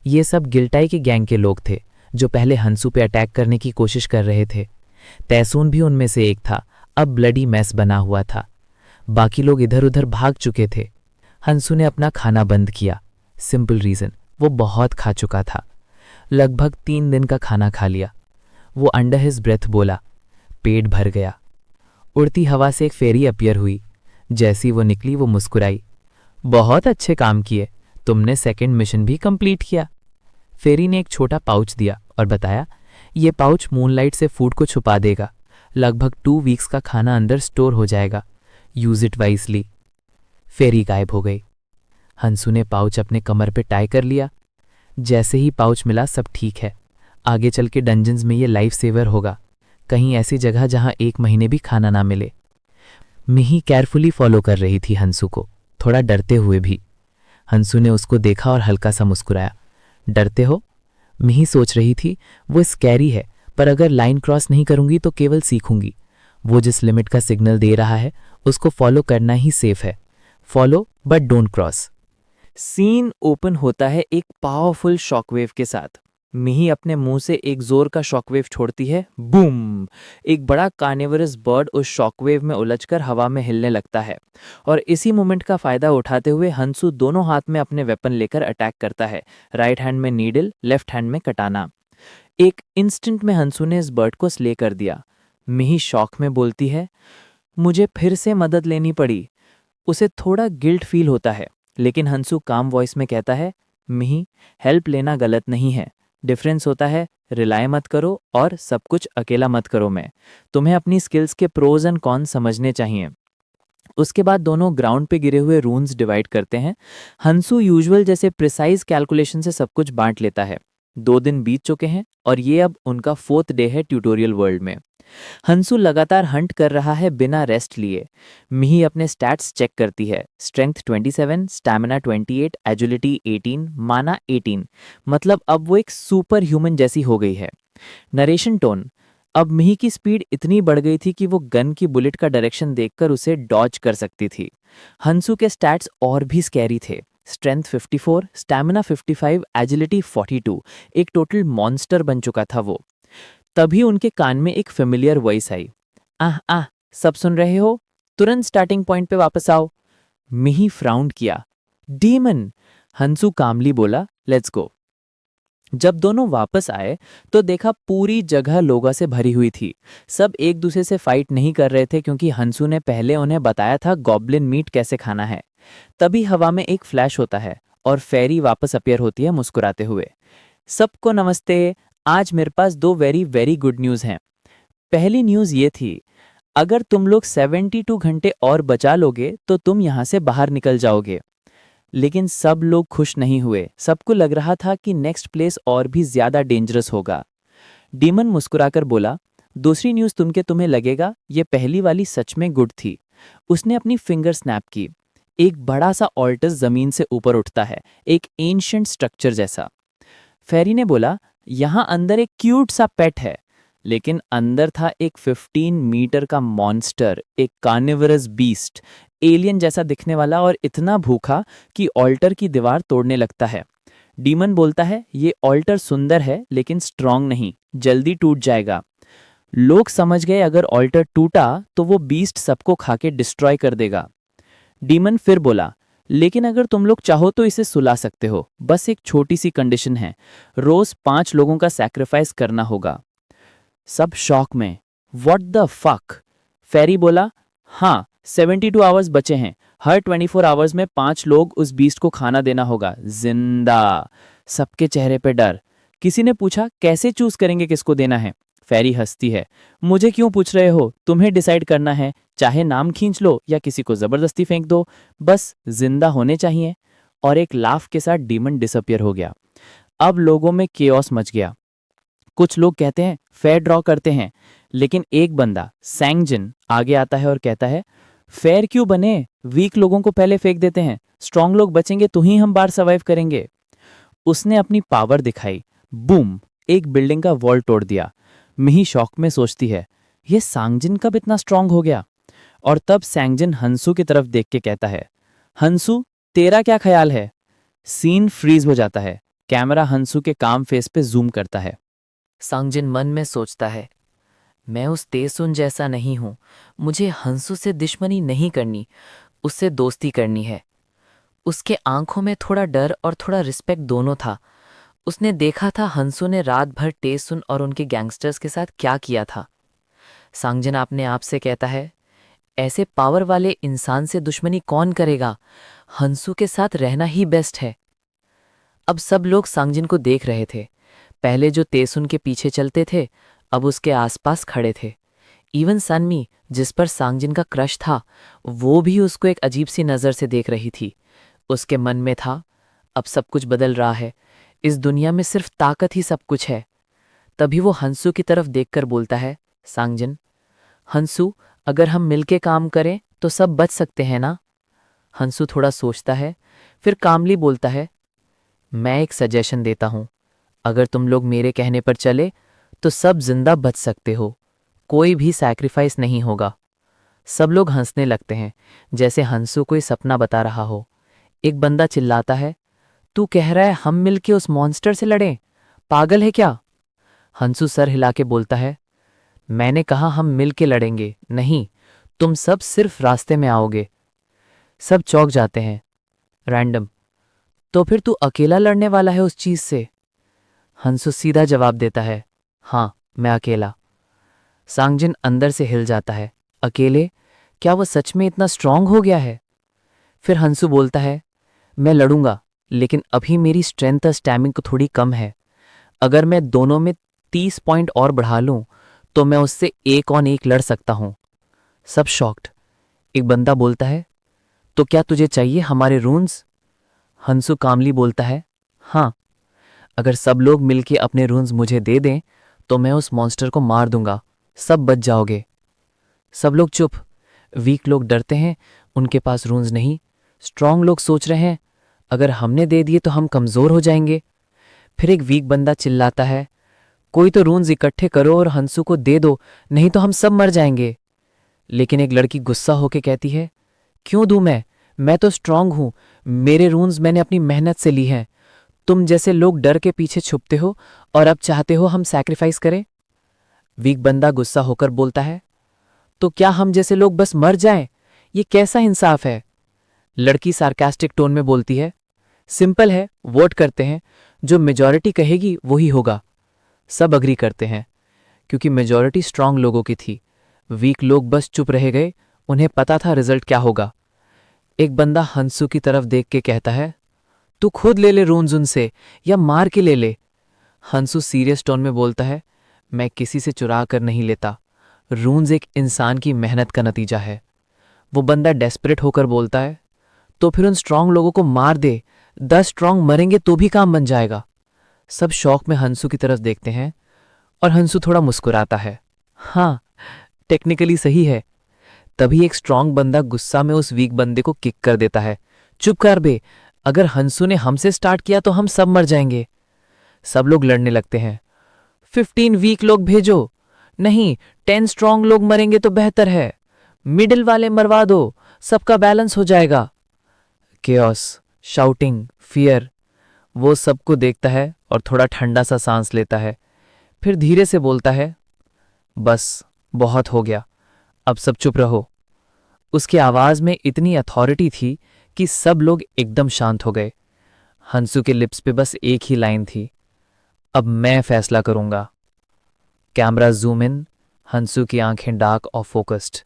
ये सब गिल्टाई के गैंग के लोग थे जो पहले हंसू पे अटैक करने की कोशिश कर रहे थे। तैसून भी उनमें से एक था, अब ब्लडी मैस बना हुआ था। बाकी लोग इधर उधर भाग चुके थे। हंसू ने अपना खाना बंद किया। सिंपल रीज़न, वो बहुत खा चुका था। लगभग 3 दिन का खाना खा लिया। वो अंडर हिज ब्रेथ बोला। पेट भर गया। उड़ती हवा से एक फेरी अपीयर हुई। जैसी वो निकली वो मुस्कुराई। बहुत अच्छे काम किए, तुमने सेकंड मिशन भी कंप्लीट किया। फेरी ने एक छोटा पाउच दिया और बताया, ये पाउच मूनलाइट से फूड को छुपा देगा। लगभग 2 वीक्स का खाना अंदर स्टोर हो जाएगा। Use it wisely. फेरी गायब हो गई। हंसू ने पाउच अपने कमर पे टाई कर लिया। जैसे ही पाउच मिला सब ठीक है। आगे चल के डंजन्स में ये लाइफ सेवर होगा, कहीं ऐसी जगह जहां 1 महीने भी खाना ना मिले। मिही केयरफुली फॉलो कर रही थी हंसू को, थोड़ा डरते हुए भी। हंसू ने उसको देखा और हल्का सा मुस्कुराया। डरते हो? मिही सोच रही थी, वो स्कैरी है, पर अगर लाइन क्रॉस नहीं करूंगी तो केवल सीखूंगी। वो जिस लिमिट का सिग्नल दे रहा है उसको फॉलो करना ही सेफ है। Follow but don't cross. Scene open होता है एक पावरफुल शॉकवेव के साथ। मिही अपने मुंह से एक जोर का शॉकवेव छोड़ती है। बूम! एक बड़ा कार्निवरस बर्ड उस शॉकवेव में उलझकर हवा में हिलने लगता है और इसी मोमेंट का फायदा उठाते हुए हंसू दोनों हाथ में अपने वेपन लेकर अटैक करता है। राइट हैंड में नीडल, लेफ्ट हैंड में कटाना। एक इंस्टेंट में हंसू ने इस बर्ड को स्ले कर दिया। मिही शॉक में बोलती है, मुझे फिर से मदद लेनी पड़ी। उसे थोड़ा गिल्ट फील होता है, लेकिन हंसू काम वॉइस में कहता है, मिही, हेल्प लेना गलत नहीं है। डिफरेंस होता है रिलाय मत करो और सब कुछ अकेला मत करो में। तुम्हें अपनी स्किल्स के प्रोज एंड कॉन समझने चाहिए। उसके बाद दोनों ग्राउंड पे गिरे हुए रून्स डिवाइड करते हैं। हंसू यूजुअल जैसे प्रिसाइज कैलकुलेशन से सब कुछ बांट लेता है। 2 दिन बीत चुके हैं और ये अब उनका 4th डे है ट्यूटोरियल वर्ल्ड में। हंसू लगातार हंट कर रहा है बिना रेस्ट लिए। मिही अपने स्टैट्स चेक करती है। स्ट्रेंथ 27, स्टैमिना 28, एजिलिटी 18, माना 18। मतलब अब वो एक सुपर ह्यूमन जैसी हो गई है। नरेशन टोन, अब मिही की स्पीड इतनी बढ़ गई थी कि वो गन की बुलेट का डायरेक्शन देखकर उसे डॉज कर सकती थी। हंसू के स्टैट्स और भी स्कैरी थे। Strength 54, stamina 55, agility 42। एक टोटल मॉन्स्टर बन चुका था वो। तभी उनके कान में एक फेमिलियर वॉइस आई। आह आह, सब सुन रहे हो? तुरंत स्टार्टिंग पॉइंट पे वापस आओ। मिही फ्राउंड किया। डीमन! हंसू कामली बोला, लेट्स गो। जब दोनों वापस आए तो देखा पूरी जगह लोगों से भरी हुई थी। सब एक दूसरे से फाइट नहीं कर रहे थे क्योंकि हंसू ने पहले उन्हें बताया था गॉब्लिन मीट कैसे खाना है। तभी हवा में एक फ्लैश होता है और फेरी वापस अपीयर होती है मुस्कुराते हुए। सबको नमस्ते। आज मेरे पास 2 वेरी वेरी गुड न्यूज़ हैं। पहली न्यूज़ ये थी, अगर तुम लोग 72 घंटे और बचा लोगे तो तुम यहाँ से बाहर निकल जाओगे। लेकिन सब लोग खुश नहीं हुए। सबको लग रहा था कि नेक्स्ट प्लेस और भी ज्यादा डेंजरस होगा। डीमन मुस्कुराकर बोला, दूसरी न्यूज़ तुम्हें लगेगा ये पहली वाली सच में गुड थी। उसने अपनी फिंगर स्नैप की। एक बड़ा सा ऑल्टस जमीन से ऊपर उठता है, एक एंशिएंट स्ट्रक्चर जैसा। फेरी ने बोला, यहाँ अंदर एक क्यूट सा पेट है। लेकिन अंदर था एक 15 मीटर का मॉन्स्टर, एक कार्निवरस बीस्ट, एलियन जैसा दिखने वाला और इतना भूखा कि ऑल्टर की दीवार तोड़ने लगता है। डीमन बोलता है, ये ऑल्टर सुंदर है लेकिन स्ट्रांग नहीं, जल्दी टूट जाएगा। लोग समझ गए अगर ऑल्टर टूटा तो वो बीस्ट सबको खाके डिस्ट्रॉय कर देगा। डीमन फिर बोला, लेकिन अगर तुम लोग चाहो तो इसे सुला सकते हो, बस एक छोटी सी कंडीशन है, रोज 5 लोगों का सैक्रिफाइस करना होगा। सब शॉक में, व्हाट द फक? फेरी बोला, हाँ 72 आवर्स बचे हैं, हर 24 आवर्स में 5 लोग उस बीस्ट को खाना देना होगा, जिंदा। सबके चेहरे पे डर। किसी ने पूछा, कैसे चूज करेंगे किसको देना है? फेरी हंसती है। मुझे क्यों पूछ रहे हो, तुम्हें डिसाइड करना है, चाहे नाम खींच लो या किसी को जबरदस्ती फेंक दो, बस जिंदा होने चाहिए। और एक लाफ के साथ डीमन डिसअपियर हो गया। अब लोगों में केओस मच गया। कुछ लोग कहते हैं फेयर ड्रॉ करते हैं, लेकिन एक बंदा सैंगजिन आगे आता है और कहता है फेयर क्यों बने, वीक लोगों को पहले फेंक देते हैं, स्ट्रांग लोग बचेंगे तो ही हम बार सर्वाइव करेंगे। उसने अपनी पावर दिखाई, बूम, एक बिल्डिंग का वॉल तोड़ दिया। मिही शॉक में सोचती है ये सांगजिन कब इतना स्ट्रांग हो गया। और तब सैंगजिन हंसू की तरफ देख के कहता है हंसू तेरा क्या ख्याल है। सीन फ्रीज हो जाता है। कैमरा हंसू के काम फेस पे जूम करता है। सांगजिन मन में सोचता है मैं उस तेसुन जैसा नहीं हूं, मुझे हंसू से दुश्मनी नहीं करनी, उससे दोस्ती करनी है। उसके आंखों में थोड़ा डर और थोड़ा रिस्पेक्ट दोनों था। उसने देखा था हंसू ने रात भर टेसुन और उनके गैंगस्टर्स के साथ क्या किया था। सांगजिन अपने आप से कहता है ऐसे पावर वाले इंसान से दुश्मनी कौन करेगा, हंसू के साथ रहना ही बेस्ट है। अब सब लोग सांगजिन को देख रहे थे। पहले जो तेसुन के पीछे चलते थे अब उसके आसपास खड़े थे। इवन सनमी जिस पर सांगजिन का क्रश था वो भी उसको एक अजीब सी नज़र से देख रही थी। उसके मन में था अब सब कुछ बदल रहा है, इस दुनिया में सिर्फ ताकत ही सब कुछ है। तभी वो हंसू की तरफ देखकर बोलता है सांगजिन, हंसू अगर हम मिलके काम करें तो सब बच सकते हैं ना। हंसू थोड़ा सोचता है, फिर कामली बोलता है मैं एक सजेशन देता हूं, अगर तुम लोग मेरे कहने पर चले तो सब जिंदा बच सकते हो, कोई भी सैक्रिफाइस नहीं होगा। सब लोग हंसने लगते हैं जैसे हंसू कोई सपना बता रहा हो। एक बंदा चिल्लाता है तू कह रहा है हम मिलके उस मॉन्स्टर से लड़ें, पागल है क्या। हंसू सर हिला के बोलता है मैंने कहा हम मिलके लड़ेंगे नहीं, तुम सब सिर्फ रास्ते में आओगे। सब चौंक जाते हैं। रैंडम, तो फिर तू अकेला लड़ने वाला है उस चीज से। हंसू सीधा जवाब देता है हाँ मैं अकेला। सांगजिन अंदर से हिल जाता है, अकेले, क्या वो सच में इतना स्ट्रांग हो गया है। फिर हंसू बोलता है मैं लड़ूंगा, लेकिन अभी मेरी स्ट्रेंथ और स्टैमिना को थोड़ी कम है। अगर मैं दोनों में 30 पॉइंट और बढ़ा लूं तो मैं उससे 1 on 1 लड़ सकता हूं। सब शॉक्ड। एक बंदा बोलता है तो क्या तुझे चाहिए हमारे रून्स। हंसू कामली बोलता है हाँ, अगर सब लोग मिलके अपने रून्स मुझे दे दें तो मैं उस मॉन्स्टर को मार दूंगा, सब बच जाओगे। सब लोग चुप। वीक लोग डरते हैं, उनके पास रून्स नहीं। स्ट्रांग लोग सोच रहे हैं अगर हमने दे दिए तो हम कमजोर हो जाएंगे। फिर एक वीक बंदा चिल्लाता है कोई तो रून्स इकट्ठे करो और हंसू को दे दो, नहीं तो हम सब मर जाएंगे। लेकिन एक लड़की गुस्सा होके कहती है क्यों दूं मैं तो स्ट्रांग हूं, मेरे रून्स मैंने अपनी मेहनत से ली हैं। तुम जैसे लोग डर के पीछे छुपते हो और अब चाहते हो हम सैक्रिफाइस करें। वीक बंदा गुस्सा होकर बोलता है तो क्या हम जैसे लोग बस मर जाएं, ये कैसा इंसाफ है। लड़की सार्कास्टिक टोन में बोलती है सिंपल है, वोट करते हैं, जो मेजॉरिटी कहेगी वही होगा। सब अग्री करते हैं क्योंकि मेजॉरिटी स्ट्रांग लोगों की थी। वीक लोग बस चुप रह गए, उन्हें पता था रिजल्ट क्या होगा। एक बंदा हंसू की तरफ देख के कहता है तू खुद ले ले रून्स उनसे या मार के ले ले। हंसू सीरियस टोन में बोलता है मैं किसी से चुरा कर नहीं लेता, रून्स एक इंसान की मेहनत का नतीजा है। वो बंदा डेस्परेट होकर बोलता है तो फिर उन स्ट्रांग लोगों को मार दे, 10 स्ट्रांग मरेंगे तो भी काम बन जाएगा। सब शौक में हंसू की तरफ देखते हैं और हंसू थोड़ा मुस्कुराता है हाँ टेक्निकली सही है। तभी एक स्ट्रांग बंदा गुस्सा में उस वीक बंदे को किक कर देता है चुप कर बे, अगर हंसू ने हमसे स्टार्ट किया तो हम सब मर जाएंगे। सब लोग लड़ने लगते हैं 15 वीक लोग भेजो, नहीं 10 स्ट्रांग लोग मरेंगे तो बेहतर है, मिडिल वाले मरवा दो, सबका बैलेंस हो जाएगा। Chaos, shouting, fear. वो सबको देखता है और थोड़ा ठंडा सा सांस लेता है, फिर धीरे से बोलता है बस बहुत हो गया, अब सब चुप रहो। उसकी आवाज में इतनी अथॉरिटी थी कि सब लोग एकदम शांत हो गए। हंसू के लिप्स पे बस एक ही लाइन थी अब मैं फैसला करूंगा। कैमरा जूम इन, हंसू की आंखें डार्क और फोकस्ड।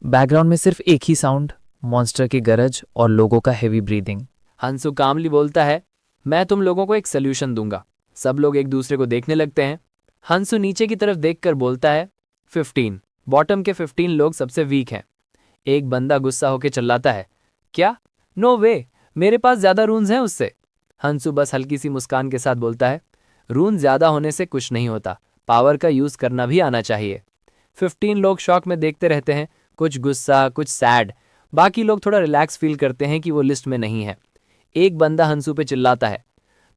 बैकग्राउंड में सिर्फ एक ही साउंड, मॉन्स्टर की गरज और लोगों का हेवी ब्रीदिंग। हंसू कामली बोलता है मैं तुम लोगों को एक सोल्यूशन दूंगा। सब लोग एक दूसरे को देखने लगते हैं। हंसू नीचे की तरफ देखकर बोलता है 15। बॉटम के 15 लोग सबसे वीक हैं। एक बंदा गुस्सा होकर चिल्लाता है, क्या? नो वे, मेरे पास ज्यादा रून्स हैं उससे। हंसू बस हल्की सी मुस्कान के साथ बोलता है, रून ज्यादा होने से कुछ नहीं होता, पावर का यूज करना भी आना चाहिए। 15 लोग शॉक में देखते रहते हैं, कुछ गुस्सा, कुछ सैड। बाकी लोग थोड़ा रिलैक्स फील करते हैं कि वो लिस्ट में नहीं है। एक बंदा हंसू पे चिल्लाता है,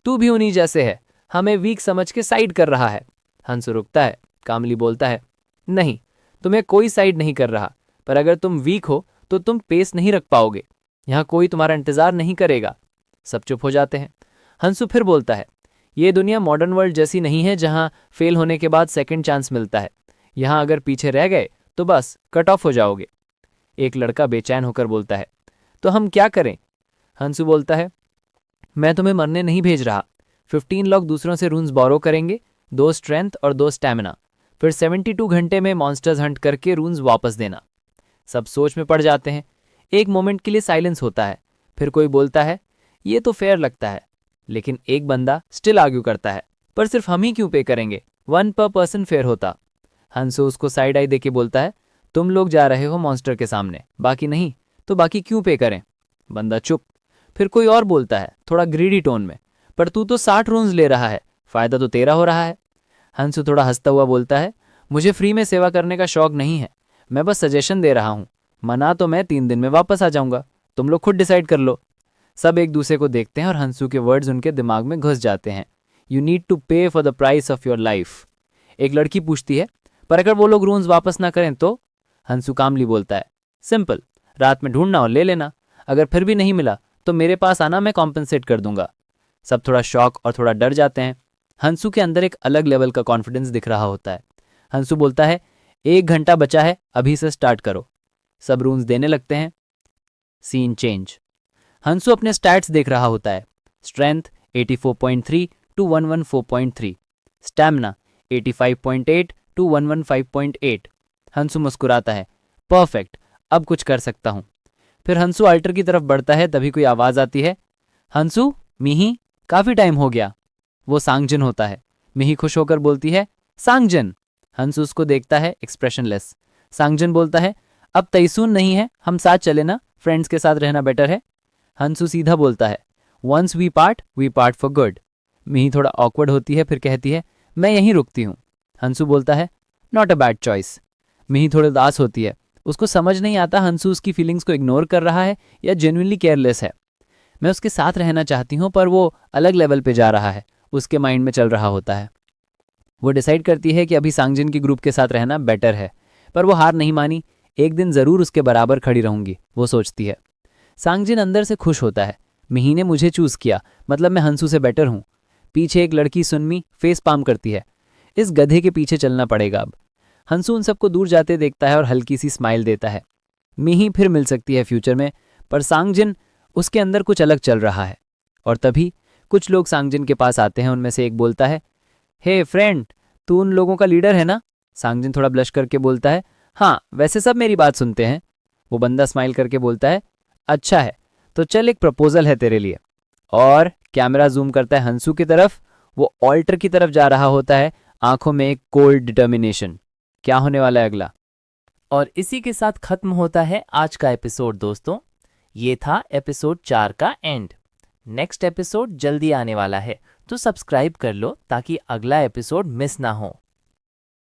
तू भी उन्हीं जैसे है, हमें वीक समझ के साइड कर रहा है। हंसू रुकता है, कामली बोलता है, नहीं, तुम्हें कोई साइड नहीं कर रहा, पर अगर तुम वीक हो तो तुम पेस नहीं रख पाओगे, यहाँ कोई तुम्हारा इंतजार नहीं करेगा। सब चुप हो जाते हैं। हंसू फिर बोलता है, ये दुनिया मॉडर्न वर्ल्ड जैसी नहीं है जहाँ फेल होने के बाद सेकंड चांस मिलता है। यहाँ अगर पीछे रह गए तो बस कट ऑफ हो जाओगे। एक लड़का बेचैन होकर बोलता है, तो हम क्या करें? हंसू बोलता है, मैं तुम्हें मरने नहीं भेज रहा। 15 लोग दूसरों से रून्स बोरो करेंगे, 2 स्ट्रेंथ और 2 स्टैमिना, फिर 72 घंटे में मॉन्स्टर्स हंट करके रून्स वापस देना। सब सोच में पड़ जाते हैं। एक मोमेंट के लिए साइलेंस होता है, फिर कोई बोलता है, ये तो फेयर लगता है। लेकिन एक बंदा स्टिल आर्ग्यू करता है, पर सिर्फ हम ही क्यों पे करेंगे, 1 पर पर्सन फेयर होता। हंसू उसको साइड आई देके बोलता है, तुम लोग जा रहे हो मॉन्स्टर के सामने, बाकी नहीं, तो बाकी क्यों पे करें? बंदा चुप। फिर कोई और बोलता है थोड़ा ग्रीडी टोन में, पर तू तो 60 रून्स ले रहा है, फायदा तो तेरा हो रहा है। हंसू थोड़ा हंसता हुआ बोलता है, मुझे फ्री में सेवा करने का शौक नहीं है, मैं बस सजेशन दे रहा हूँ। मना तो मैं 3 दिन में वापस आ जाऊंगा, तुम लोग खुद डिसाइड कर लो। सब एक दूसरे को देखते हैं और हंसू के वर्ड्स उनके दिमाग में घुस जाते हैं। यू नीड टू पे for the price of your life. एक लड़की पूछती है, पर अगर वो लोग रून्स वापस ना करें तो? हंसू कामली बोलता है, सिंपल, रात में ढूंढना और ले लेना, अगर फिर भी नहीं मिला तो मेरे पास आना, मैं कॉम्पनसेट कर दूंगा। सब थोड़ा शॉक और थोड़ा डर जाते हैं। हंसू के अंदर एक अलग लेवल का कॉन्फिडेंस दिख रहा होता है। हंसू बोलता है, 1 घंटा बचा है, अभी से स्टार्ट करो। सब रून्स देने लगते हैं। Scene change. हंसू अपने स्टैट्स देख रहा होता है। Strength 84.3 to 114.3, stamina 85.8 to 115.8। Hansu मुस्कुराता है, परफेक्ट, अब कुछ कर सकता हूं। फिर हंसू अल्टर की तरफ बढ़ता है, तभी कोई आवाज आती है, हंसू, मिही, काफी टाइम हो गया। वो सांगजिन होता है। मिही खुश होकर बोलती है, सांगजिन। हंसू उसको देखता है, एक्सप्रेशनलेस। सांगजिन बोलता है, अब तैसून नहीं है, हम साथ चले ना, फ्रेंड्स के साथ रहना बेटर है। हंसू सीधा बोलता है, once we part for good. Mihi थोड़ा ऑकवर्ड होती है, फिर कहती है, मैं यहीं रुकती हूँ। हंसू बोलता है, नॉट अ बैड चॉइस। मिही थोड़ी उदास होती है, उसको समझ नहीं आता हंसू उसकी फीलिंग्स को इग्नोर कर रहा है या जेन्युइनली केयरलेस है। मैं उसके साथ रहना चाहती हूँ, पर वो अलग लेवल पे जा रहा है, उसके माइंड में चल रहा होता है। वो डिसाइड करती है कि अभी सांगजिन की ग्रुप के साथ रहना बेटर है, पर वो हार नहीं मानी, एक दिन जरूर उसके बराबर खड़ी रहूंगी, वो सोचती है। सांगजिन अंदर से खुश होता है, मिही ने मुझे चूज किया, मतलब मैं हंसू से बेटर हूँ। पीछे एक लड़की सुनमी फेस पाम करती है, इस गधे के पीछे चलना पड़ेगा अब। हंसू उन सबको दूर जाते देखता है और हल्की सी स्माइल देता है। मिही फिर मिल सकती है फ्यूचर में, पर सांगजिन, उसके अंदर कुछ अलग चल रहा है। और तभी कुछ लोग सांगजिन के पास आते हैं, उनमें से एक बोलता है, हे फ्रेंड, तू उन लोगों का लीडर है ना? सांगजिन थोड़ा ब्लश करके बोलता है, हाँ, वैसे सब मेरी बात सुनते हैं। वो बंदा स्माइल करके बोलता है, अच्छा है, तो चल एक प्रपोजल है तेरे लिए। और कैमरा जूम करता है हंसू की तरफ, वो ऑल्टर की तरफ जा रहा होता है, आंखों में एक कोल्ड डिटर्मिनेशन। क्या होने वाला है अगला? और इसी के साथ खत्म होता है आज का एपिसोड दोस्तों। ये था एपिसोड 4 का एंड। नेक्स्ट एपिसोड जल्दी आने वाला है, तो सब्सक्राइब कर लो ताकि अगला एपिसोड मिस ना हो।